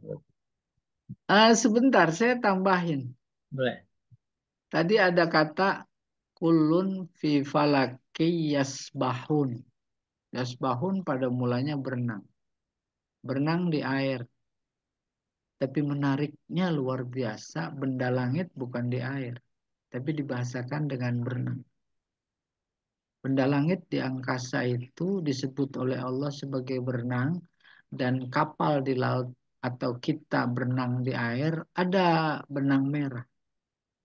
Sebentar, saya tambahin. Boleh. Tadi ada kata kulun fi falaki yasbahun. Yasbahun pada mulanya berenang. Berenang di air. Tapi menariknya luar biasa, benda langit bukan di air, tapi dibahasakan dengan berenang. Benda langit di angkasa itu disebut oleh Allah sebagai berenang, dan kapal di laut atau kita berenang di air ada benang merah.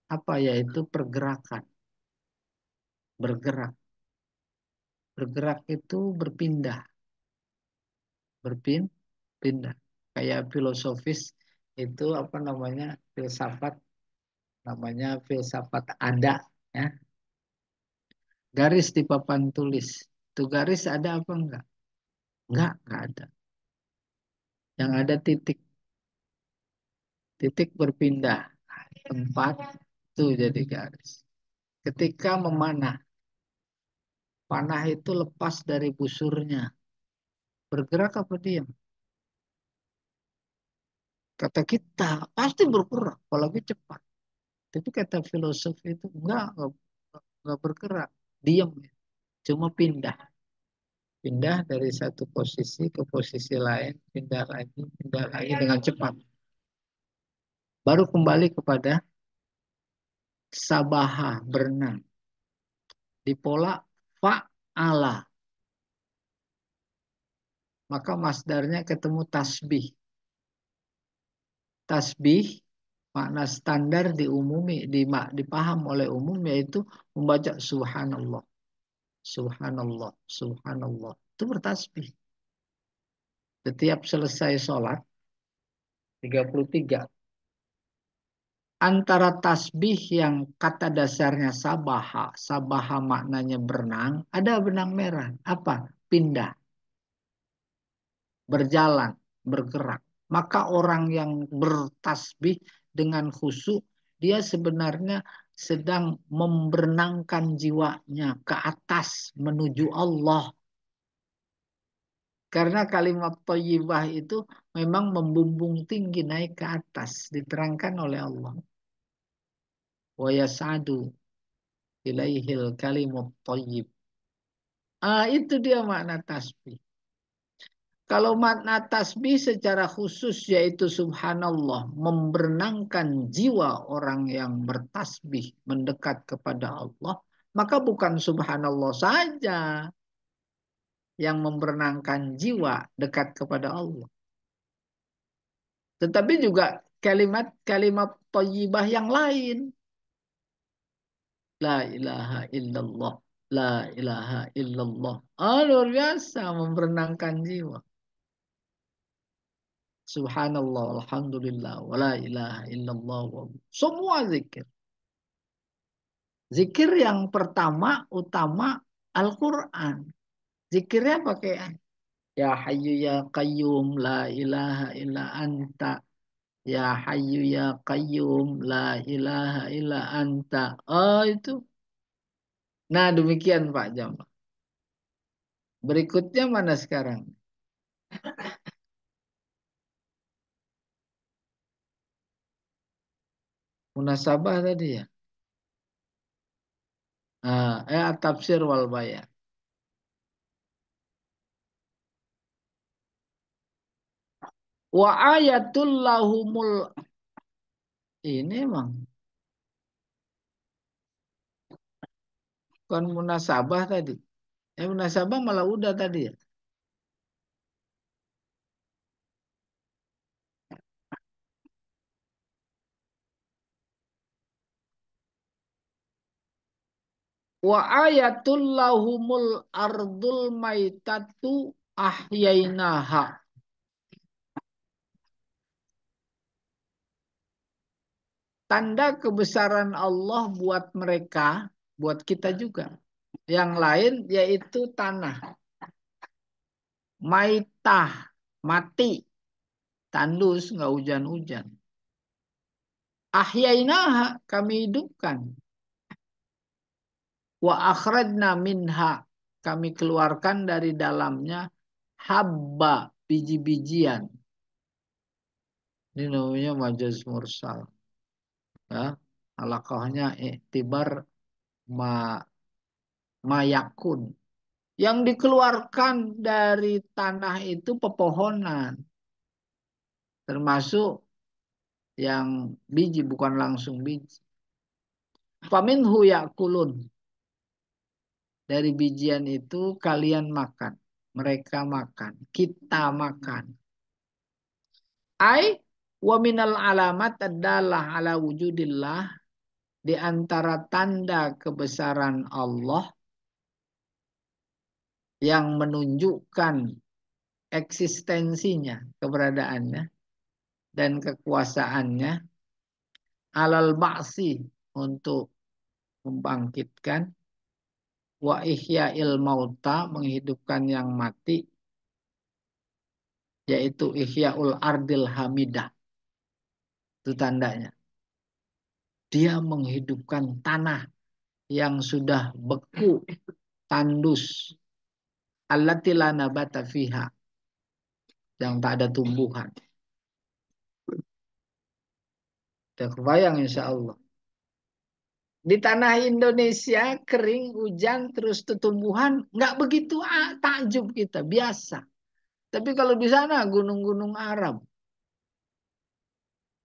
Apa yaitu pergerakan, bergerak. Bergerak itu berpindah, berpindah. Kayak filosofis itu apa namanya? Filsafat, namanya filsafat ada, ya. Garis di papan tulis. Itu garis ada apa enggak? Enggak ada. Yang ada titik. Titik berpindah tempat itu jadi garis. Ketika memanah, panah itu lepas dari busurnya. Bergerak apa diam? Kata kita pasti bergerak, apalagi cepat. Tapi kata filosof itu enggak bergerak, diam, cuma pindah. Pindah dari satu posisi ke posisi lain, pindah lagi dengan cepat. Baru kembali kepada sabaha, berenang. Di pola fa'ala. Maka masdarnya ketemu tasbih. Tasbih makna standar diumumi, dipaham oleh umum, yaitu membaca subhanallah. Subhanallah, subhanallah. Itu bertasbih. Setiap selesai sholat, 33. Antara tasbih yang kata dasarnya sabaha, sabaha maknanya berenang, ada benang merah. Apa? Pindah, berjalan, bergerak. Maka orang yang bertasbih dengan khusyuk, dia sebenarnya sedang memberenangkan jiwanya ke atas menuju Allah. Karena kalimat thayyibah itu memang membumbung tinggi naik ke atas, diterangkan oleh Allah. Wa yas'adu ilaihil kalimut thayyib. Itu dia makna tasbih. Kalau makna tasbih secara khusus yaitu subhanallah, membenangkan jiwa orang yang bertasbih mendekat kepada Allah, maka bukan subhanallah saja yang membenangkan jiwa dekat kepada Allah. Tetapi juga kalimat-kalimat thayyibah yang lain. La ilaha illallah. La ilaha illallah. Luar biasa membenangkan jiwa. Subhanallah, alhamdulillah, wa la ilaha illallah. Semua zikir. Zikir yang pertama utama Al-Quran. Zikirnya pakai ya hayyu ya qayyum la ilaha illa anta. Ya hayyu ya qayyum la ilaha illa anta. Oh itu. Nah demikian Pak Jamal. Berikutnya mana sekarang? Munasabah tadi ya. Tafsir wal bayan. Wa ayatul lahumul, ini emang bukan munasabah tadi. Munasabah malah udah tadi ya. Wa ayatul lahumul ardul maitatu ahyainaha. Tanda kebesaran Allah buat mereka, buat kita juga. Yang lain yaitu tanah. Maitah, mati. Tandus, nggak hujan-hujan. Ahyainaha, kami hidupkan. Wa akhrajna minha, kami keluarkan dari dalamnya habba, biji-bijian. Ini namanya majaz mursal. Ya, alaqahnya iktibar ma mayakun. Yang dikeluarkan dari tanah itu pepohonan. Termasuk yang biji, bukan langsung biji. Faminhu yakulun. Dari bijian itu kalian makan. Mereka makan. Kita makan. Ai wa minal alamat adalah ala wujudillah. Di antara tanda kebesaran Allah yang menunjukkan eksistensinya, keberadaannya, dan kekuasaannya, alal ba'si, untuk membangkitkan, wa ihya'il mauta, menghidupkan yang mati, yaitu ihya'ul ardil hamidah. Itu tandanya. Dia menghidupkan tanah yang sudah beku, tandus, allati la nabata fiha, yang tak ada tumbuhan. Udah kebayang insya Allah. Di tanah Indonesia kering, hujan, terus tumbuhan, nggak begitu takjub kita, biasa. Tapi kalau di sana gunung-gunung Arab,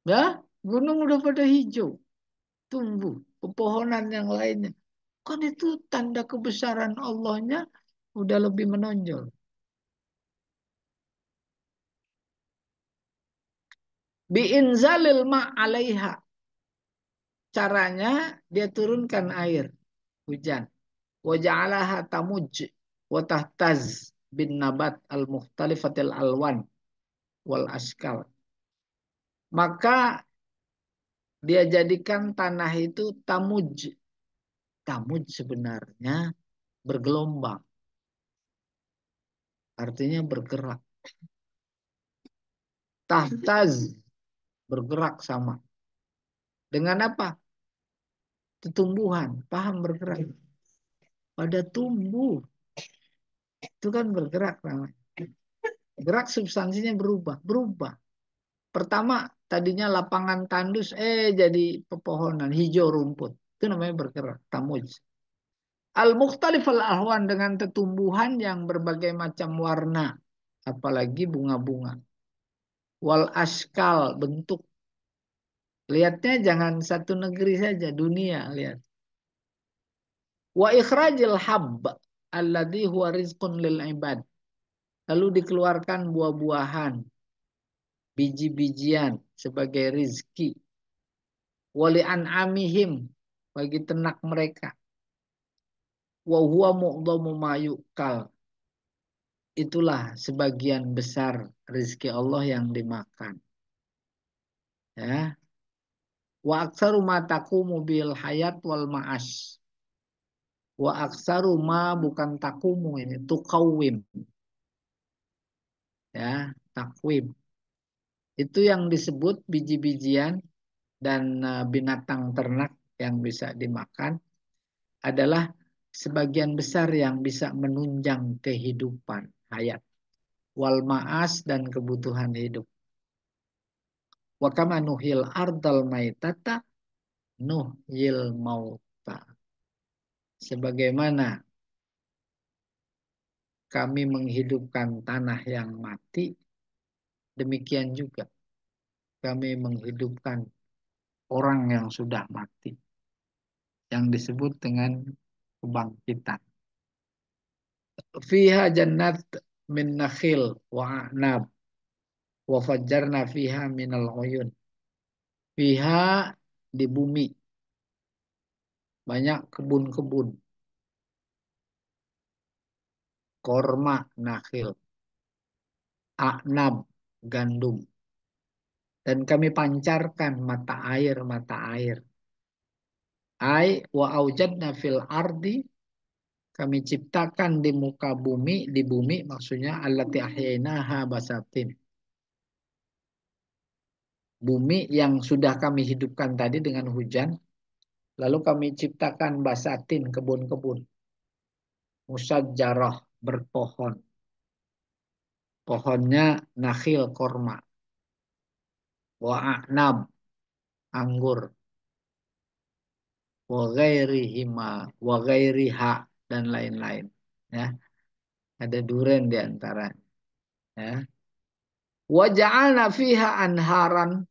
ya gunung udah pada hijau, tumbuh, pepohonan yang lainnya. Kan itu tanda kebesaran Allahnya udah lebih menonjol. Biinzalil ma'alaiha. Caranya dia turunkan air, hujan. Waja'alaha tamuj wa tahtaz bin nabat al-mukhtalifatil alwan wal askal. Maka dia jadikan tanah itu tamuj. Tamuj sebenarnya bergelombang. Artinya bergerak. Tahtaz, bergerak sama. Dengan apa? Tumbuhan. Paham bergerak? Pada tumbuh. Itu kan bergerak namanya. Gerak substansinya berubah. Berubah. Pertama tadinya lapangan tandus, jadi pepohonan, hijau rumput. Itu namanya bergerak, tamuj. Al-mukhtalif al-ahwan, dengan tetumbuhan yang berbagai macam warna. apalagi bunga-bunga. Wal askal, bentuk. Lihatnya jangan satu negeri saja, dunia lihat. Wa ikhrajil habb alladhi huwa rizqun lil ibad. Lalu dikeluarkan buah-buahan, biji-bijian sebagai rizki. Wali an'amihim, bagi ternak mereka. Wa huwa mu'dhamu ma yu'kal. Itulah sebagian besar rizki Allah yang dimakan. Ya. Wa aksaru ma taqumu bil hayat wal ma'ash. Wa aksaru ma bukan takumu ini, tukawim. Ya, takwim. Itu yang disebut biji-bijian dan binatang ternak yang bisa dimakan adalah sebagian besar yang bisa menunjang kehidupan hayat wal ma'as dan kebutuhan hidup. Wa kama nuhil ardal maitata nuhyil mauta. Sebagaimana kami menghidupkan tanah yang mati, demikian juga kami menghidupkan orang yang sudah mati, yang disebut dengan kebangkitan. Fiha jannat min nakhil wa a'nab wa fajjarna fiha minal uyun. Fiha, di bumi banyak kebun-kebun, korma, nakhil, a'nab, gandum. Dan kami pancarkan mata air. Ai wa aujadna fil ardi, kami ciptakan di muka bumi, di bumi maksudnya allati ahyainaha basatin. Bumi yang sudah kami hidupkan tadi dengan hujan, lalu kami ciptakan basatin, kebun-kebun. Musajjarah, berpohon. Pohonnya nakhil, korma. Wa a'nab, anggur. Wa ghairihima, wa ghairiha, dan lain-lain. Ya, ada duren di antara. Ya. Wa ja'alna fiha anharan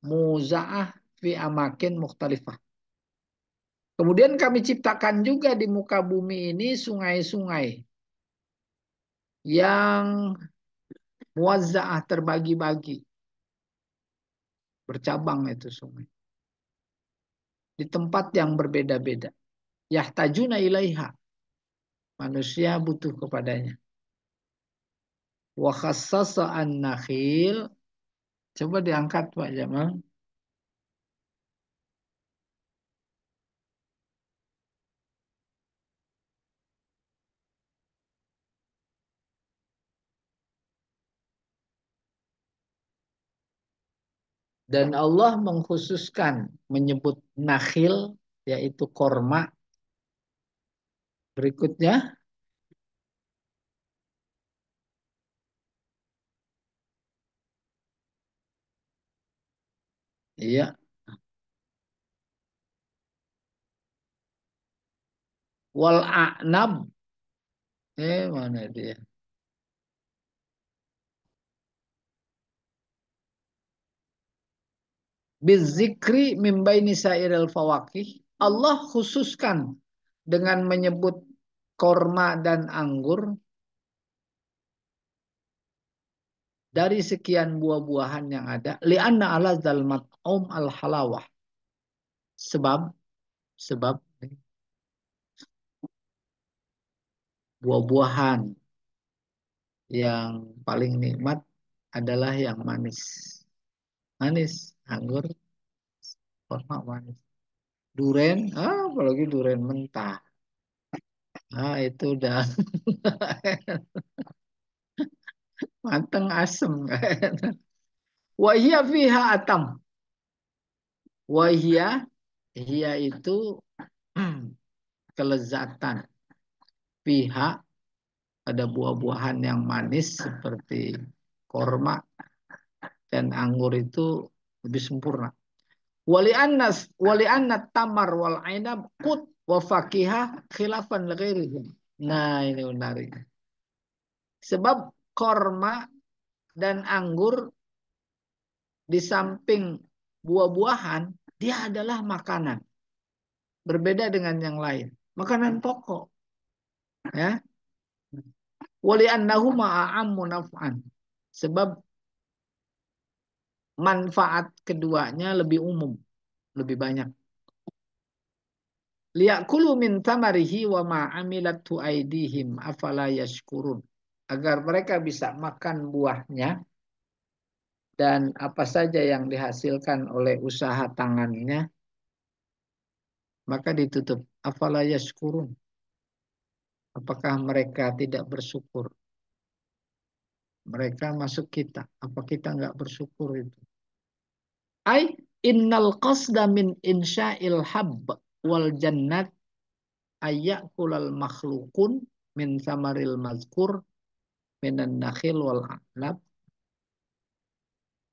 muza'ah fi amakin mukhtalifah. Kemudian kami ciptakan juga di muka bumi ini sungai-sungai yang muwazza'ah, terbagi-bagi, bercabang itu sungai. Di tempat yang berbeda-beda. Yahtajuna ilaiha, manusia butuh kepadanya. Wa khassasa an-nakhil, coba diangkat Pak Jamal. Dan Allah mengkhususkan menyebut nakhil, yaitu korma. Berikutnya, iya, wal a'nab. Mana dia? Bizikri min baini sairil fawakih. Allah khususkan dengan menyebut korma dan anggur dari sekian buah-buahan yang ada. Li'anna ala zal mat'um al halawah. Sebab, sebab buah-buahan yang paling nikmat adalah yang manis. Manis, anggur, korma manis. Duren, apalagi duren mentah. Itu udah mateng asem. Wahia fiha atam. Wahia, hia itu kelezatan. Fiha, ada buah-buahan yang manis seperti korma dan anggur itu lebih sempurna. Wali anna tamar wal ainab qut wa fakihah khilafan li ghairihim. Nah, ini menarik. Sebab korma dan anggur di samping buah-buahan, dia adalah makanan. Berbeda dengan yang lain. Makanan pokok. Ya. Wali annahu ma'a'ammu naf'an. Sebab manfaat keduanya lebih umum. Lebih banyak. Liya'kulu min tamarihi wa ma'amilatu aidihim afala yashkurun. Agar mereka bisa makan buahnya dan apa saja yang dihasilkan oleh usaha tangannya, maka ditutup. Afala yashkurun. Apakah mereka tidak bersyukur? Mereka masuk kita. Apa kita nggak bersyukur itu? Ay innal qasda min insya'il habb wal jannat ayyakulal makhlukun min samaril mazkur minan nakhil wal a'lab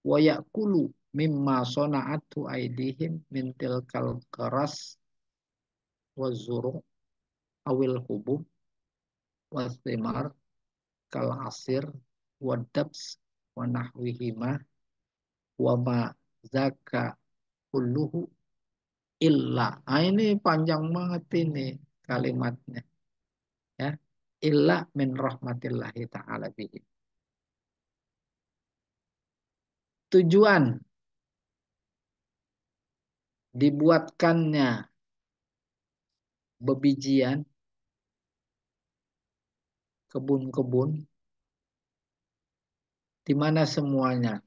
wa yakulu mimma sona'atu aidihim min tilkal karas wa zuru awil hubub wa thimar kal asir wa dabs wa nahwihima wa ma zaka kulluhu illa. Ah, ini panjang banget ini kalimatnya. Ya. Illa min rahmatillahi ta'ala bihi. Tujuan dibuatkannya bebijian, kebun-kebun, di mana semuanya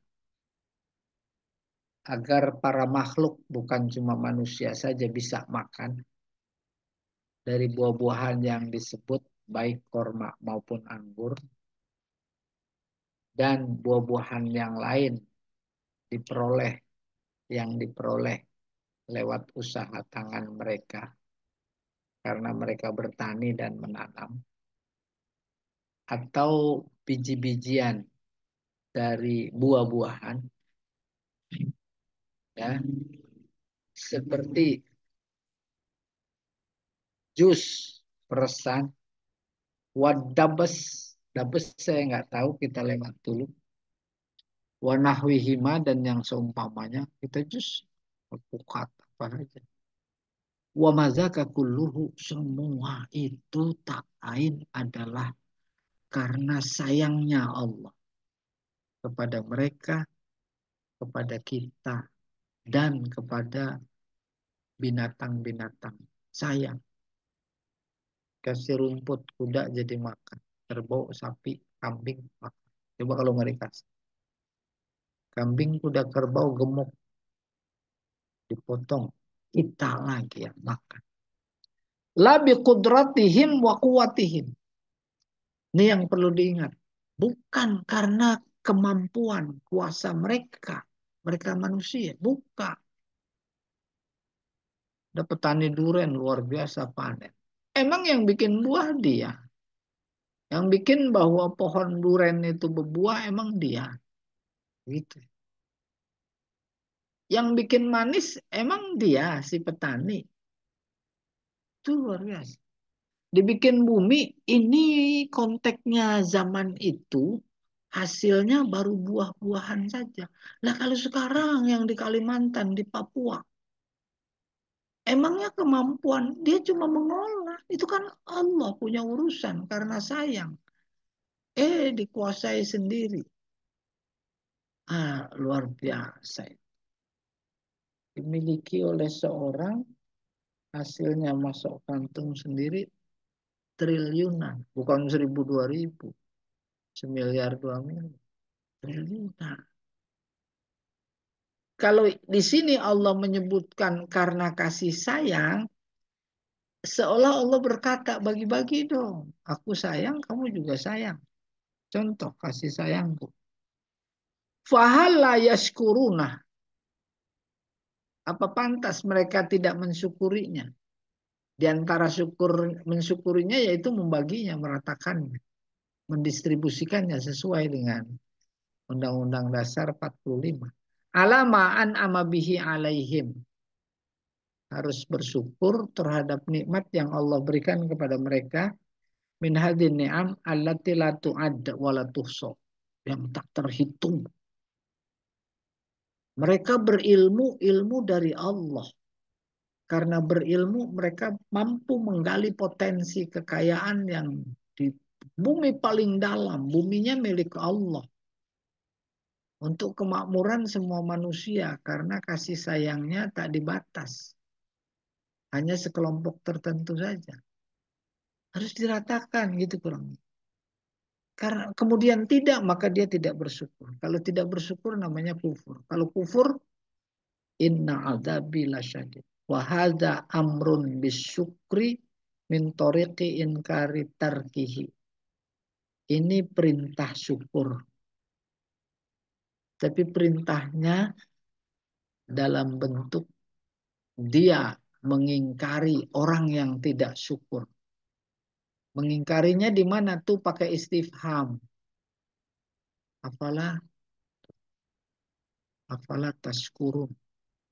agar para makhluk bukan cuma manusia saja bisa makan dari buah-buahan yang disebut baik korma maupun anggur dan buah-buahan yang lain diperoleh yang diperoleh lewat usaha tangan mereka karena mereka bertani dan menanam atau biji-bijian dari buah-buahan ya seperti jus peresan wadabes dabes saya nggak tahu kita lewat dulu wanahwihima dan yang seumpamanya kita jus alpukat apa aja wa mazaka kulluhu semua itu tak lain adalah karena sayangnya Allah kepada mereka kepada kita dan kepada binatang-binatang sayang kasih rumput kuda jadi makan kerbau sapi kambing makan coba kalau mereka kambing kuda kerbau gemuk dipotong kita lagi yang makan la biqudratihim wa quwwatihim ini yang perlu diingat bukan karena kemampuan kuasa mereka mereka manusia bukan ada petani durian luar biasa panen emang yang bikin buah dia yang bikin bahwa pohon durian itu berbuah emang dia gitu yang bikin manis emang dia si petani itu luar biasa dibikin bumi ini konteksnya zaman itu hasilnya baru buah-buahan saja lah kalau sekarang yang di Kalimantan di Papua emangnya kemampuan dia cuma mengolah itu kan Allah punya urusan karena sayang dikuasai sendiri luar biasa dimiliki oleh seorang hasilnya masuk kantung sendiri triliunan bukan 1.000 2.000 semiliar 2 miliar triliunan kalau di sini Allah menyebutkan karena kasih sayang seolah Allah berkata bagi-bagi dong aku sayang kamu juga sayang contoh kasih sayangku fahalla yashkuruna apa pantas mereka tidak mensyukurinya di antara syukur mensyukurinya yaitu membaginya meratakannya mendistribusikannya sesuai dengan Undang-Undang Dasar 45. Alamaan amabihi alaihim. Harus bersyukur terhadap nikmat yang Allah berikan kepada mereka min hadhin ni'am allati la tu'ad wa la tuhsa, yang tak terhitung. Mereka berilmu ilmu dari Allah. Karena berilmu mereka mampu menggali potensi kekayaan yang di bumi paling dalam. Buminya milik Allah. Untuk kemakmuran semua manusia karena kasih sayangnya tak dibatas. Hanya sekelompok tertentu saja. Harus diratakan gitu kurang. Karena kemudian tidak, maka dia tidak bersyukur. Kalau tidak bersyukur namanya kufur. Kalau kufur, inna adzabi lasyadid. Wa hadza amrun bisyukri min tariqi inkari tarkihi. Ini perintah syukur. Tapi perintahnya dalam bentuk dia mengingkari orang yang tidak syukur. Mengingkarinya di mana tuh pakai istifham. Apalah, apalah tashkurun.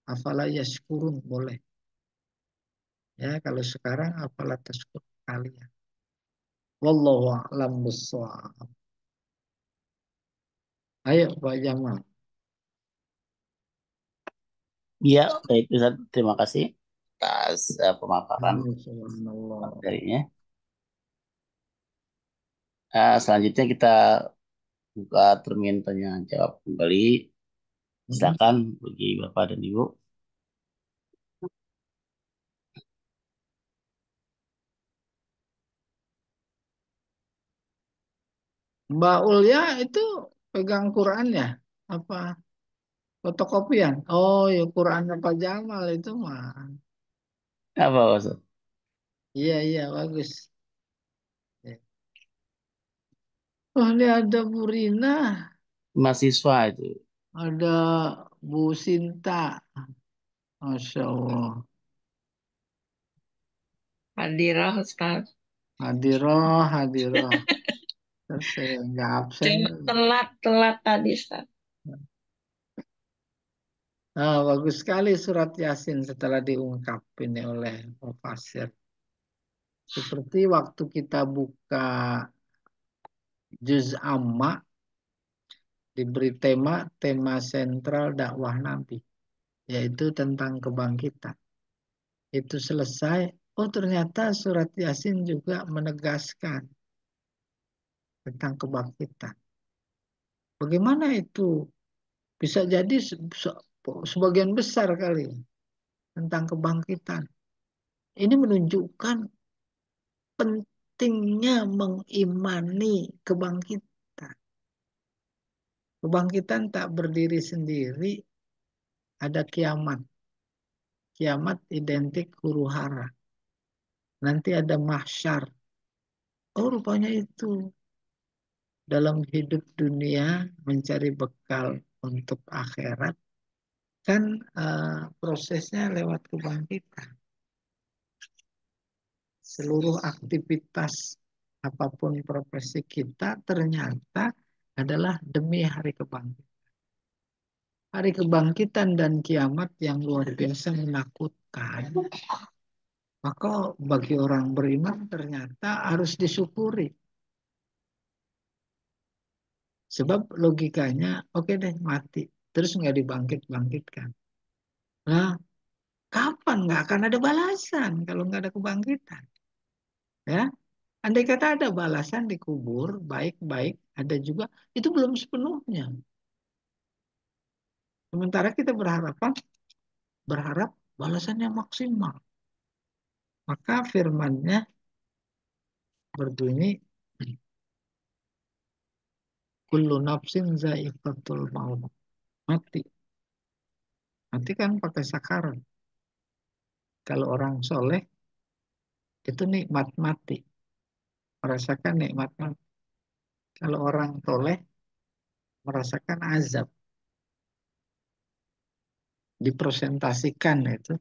Apalah yashkurun boleh. Ya, kalau sekarang apalah tashkurun kalian. Wallahu a'lam bissawab. Ayo Pak Jamal. Iya, baik Ustaz. Terima kasih atas pemaparan Subhanallah. materinya. Selanjutnya kita buka termin tanya jawab kembali. Silakan bagi Bapak dan Ibu. Mbak Ulya itu pegang Quran ya? Apa fotokopian? Oh ya Quran Pak Jamal itu mah. Apa Ustaz? Iya iya bagus. Ya. Oh ini ada Bu Rina, Mahasiswa itu. ada Bu Sinta. Masya Allah. Hadirah Ustaz. Hadiroh, hadiroh. Terus saya nggak absen. Cuma telat tadi Ustaz. Ah, bagus sekali surat Yasin setelah diungkap ini oleh Profesor. Seperti waktu kita buka Juz Amma, diberi tema sentral dakwah Nabi, yaitu tentang kebangkitan. Itu selesai, oh ternyata surat Yasin juga menegaskan tentang kebangkitan. Bagaimana itu? Bisa jadi sebagian besar kali tentang kebangkitan. Ini menunjukkan pentingnya mengimani kebangkitan. Kebangkitan tak berdiri sendiri, ada kiamat. Kiamat identik huru hara. Nanti ada mahsyar. Oh rupanya itu. Dalam hidup dunia mencari bekal untuk akhirat. Kan prosesnya lewat kebangkitan. Seluruh aktivitas apapun profesi kita ternyata adalah demi hari kebangkitan. Hari kebangkitan dan kiamat yang luar biasa menakutkan. Maka bagi orang beriman ternyata harus disyukuri. Sebab logikanya, oke deh mati. Terus nggak dibangkit-bangkitkan. Nah, kapan nggak akan ada balasan kalau nggak ada kebangkitan? Ya, andai kata ada balasan dikubur, baik-baik, ada juga, itu belum sepenuhnya. Sementara kita berharap balasannya maksimal. Maka firmannya berbunyi, kullu nafsin za'iqatul maut. Mati. Mati kan pakai sakarat. Kalau orang soleh, itu nikmat mati. Merasakan nikmat mati. Kalau orang toleh, merasakan azab. Dipresentasikan itu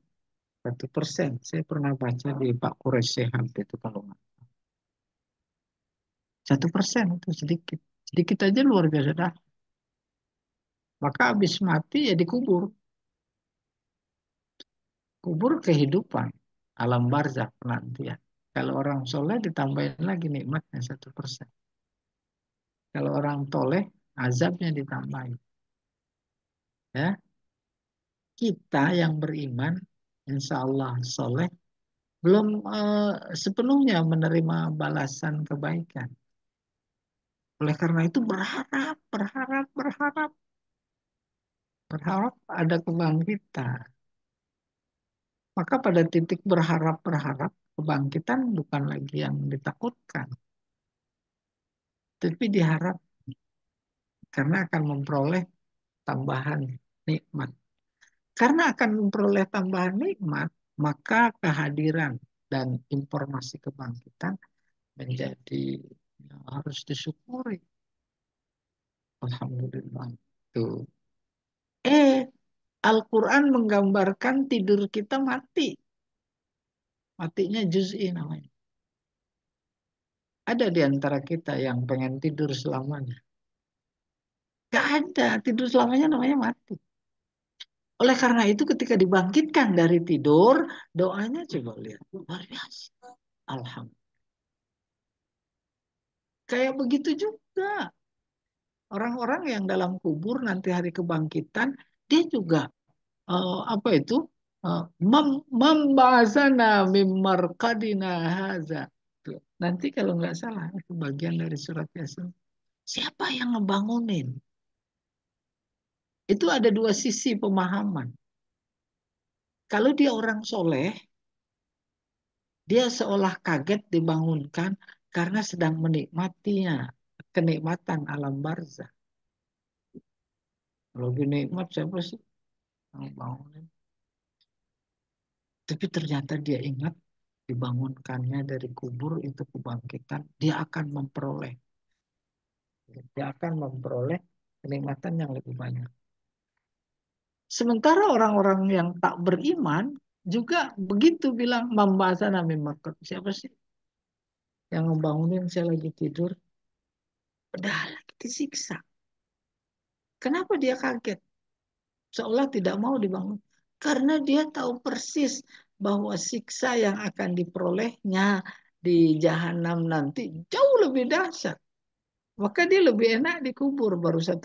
1%. Saya pernah baca di Pak Quraisy Shihab itu kalau nggak. 1% itu sedikit. Sedikit aja luar biasa dah. Maka habis mati ya dikubur. Kubur kehidupan. Alam barzakh nanti ya. Kalau orang soleh ditambahin lagi nikmatnya 1%. Kalau orang toleh, azabnya ditambahin. Ya, kita yang beriman, insya Allah soleh, belum sepenuhnya menerima balasan kebaikan. Oleh karena itu berharap, berharap, berharap, berharap ada kebangkitan. Maka pada titik berharap, berharap, kebangkitan bukan lagi yang ditakutkan, tapi diharap karena akan memperoleh tambahan nikmat. Karena akan memperoleh tambahan nikmat, maka kehadiran dan informasi kebangkitan menjadi harus disyukuri. Alhamdulillah. Tuh. Al-Quran menggambarkan tidur kita mati. Matinya juz'i namanya. Ada di antara kita yang pengen tidur selamanya. Gak ada. Tidur selamanya namanya mati. Oleh karena itu ketika dibangkitkan dari tidur, doanya coba lihat. Luar biasa. Alhamdulillah. Kayak begitu juga. Orang-orang yang dalam kubur nanti hari kebangkitan, dia juga apa itu? Membahasana mimmarqadina haza. Tuh. Nanti kalau nggak salah, itu bagian dari surat Yasin. Siapa yang ngebangunin? Itu ada dua sisi pemahaman. Kalau dia orang soleh, dia seolah kaget dibangunkan karena sedang menikmatinya, kenikmatan alam barzah. Kalau nikmat siapa sih yang bangunin? Tapi ternyata dia ingat dibangunkannya dari kubur itu kebangkitan, dia akan memperoleh kenikmatan yang lebih banyak. Sementara orang-orang yang tak beriman juga begitu bilang membahasa nami market. Siapa sih yang membangunin saya lagi tidur? Padahal lagi disiksa. Kenapa dia kaget? Seolah tidak mau dibangun. Karena dia tahu persis bahwa siksa yang akan diperolehnya di jahanam nanti jauh lebih dahsyat. Maka dia lebih enak dikubur baru 1%.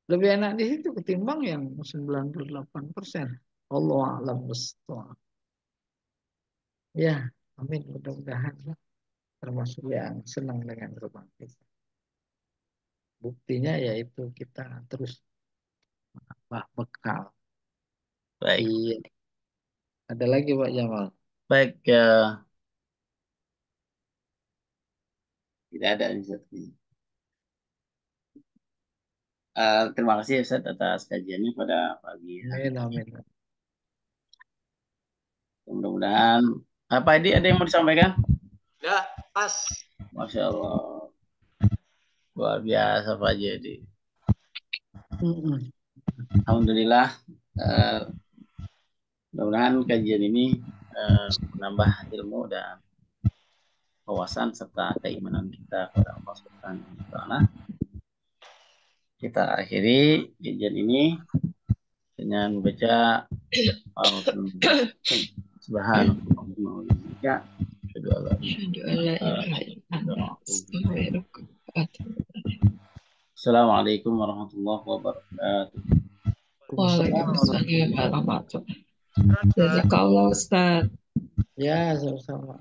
Lebih enak di situ ketimbang yang 98%. Allah a'lam bishawab. Ya, amin. Mudah-mudahan termasuk yang senang dengan kebangkitan. Buktinya yaitu kita terus menambah bekal. Baik, Iya. Ada lagi Pak Jamal? baik ya. Tidak ada nih, Ustaz. Terima kasih Ustaz atas kajiannya pada pagi hari Amin, ini. amin. Mudah-mudahan apa ini ada yang mau disampaikan? Ya, pas. Masya Allah, luar biasa Pak Jadi. Mm-mm. Alhamdulillah, eh, mudah-mudahan kajian ini menambah ilmu dan wawasan serta keimanan kita kepada Allah Subhanahu wa taala. Kita akhiri kajian ini dengan membaca Subhanallah wa bihamdihi. Asyhadu an la Asyhadu an la ilaha illallah. Astaghfiruka wa atubu ilaik. Assalamualaikum warahmatullahi wabarakatuh. Waalaikumsalam warahmatullahi wabarakatuh. Jazakallah Ustaz. Ya, sama-sama.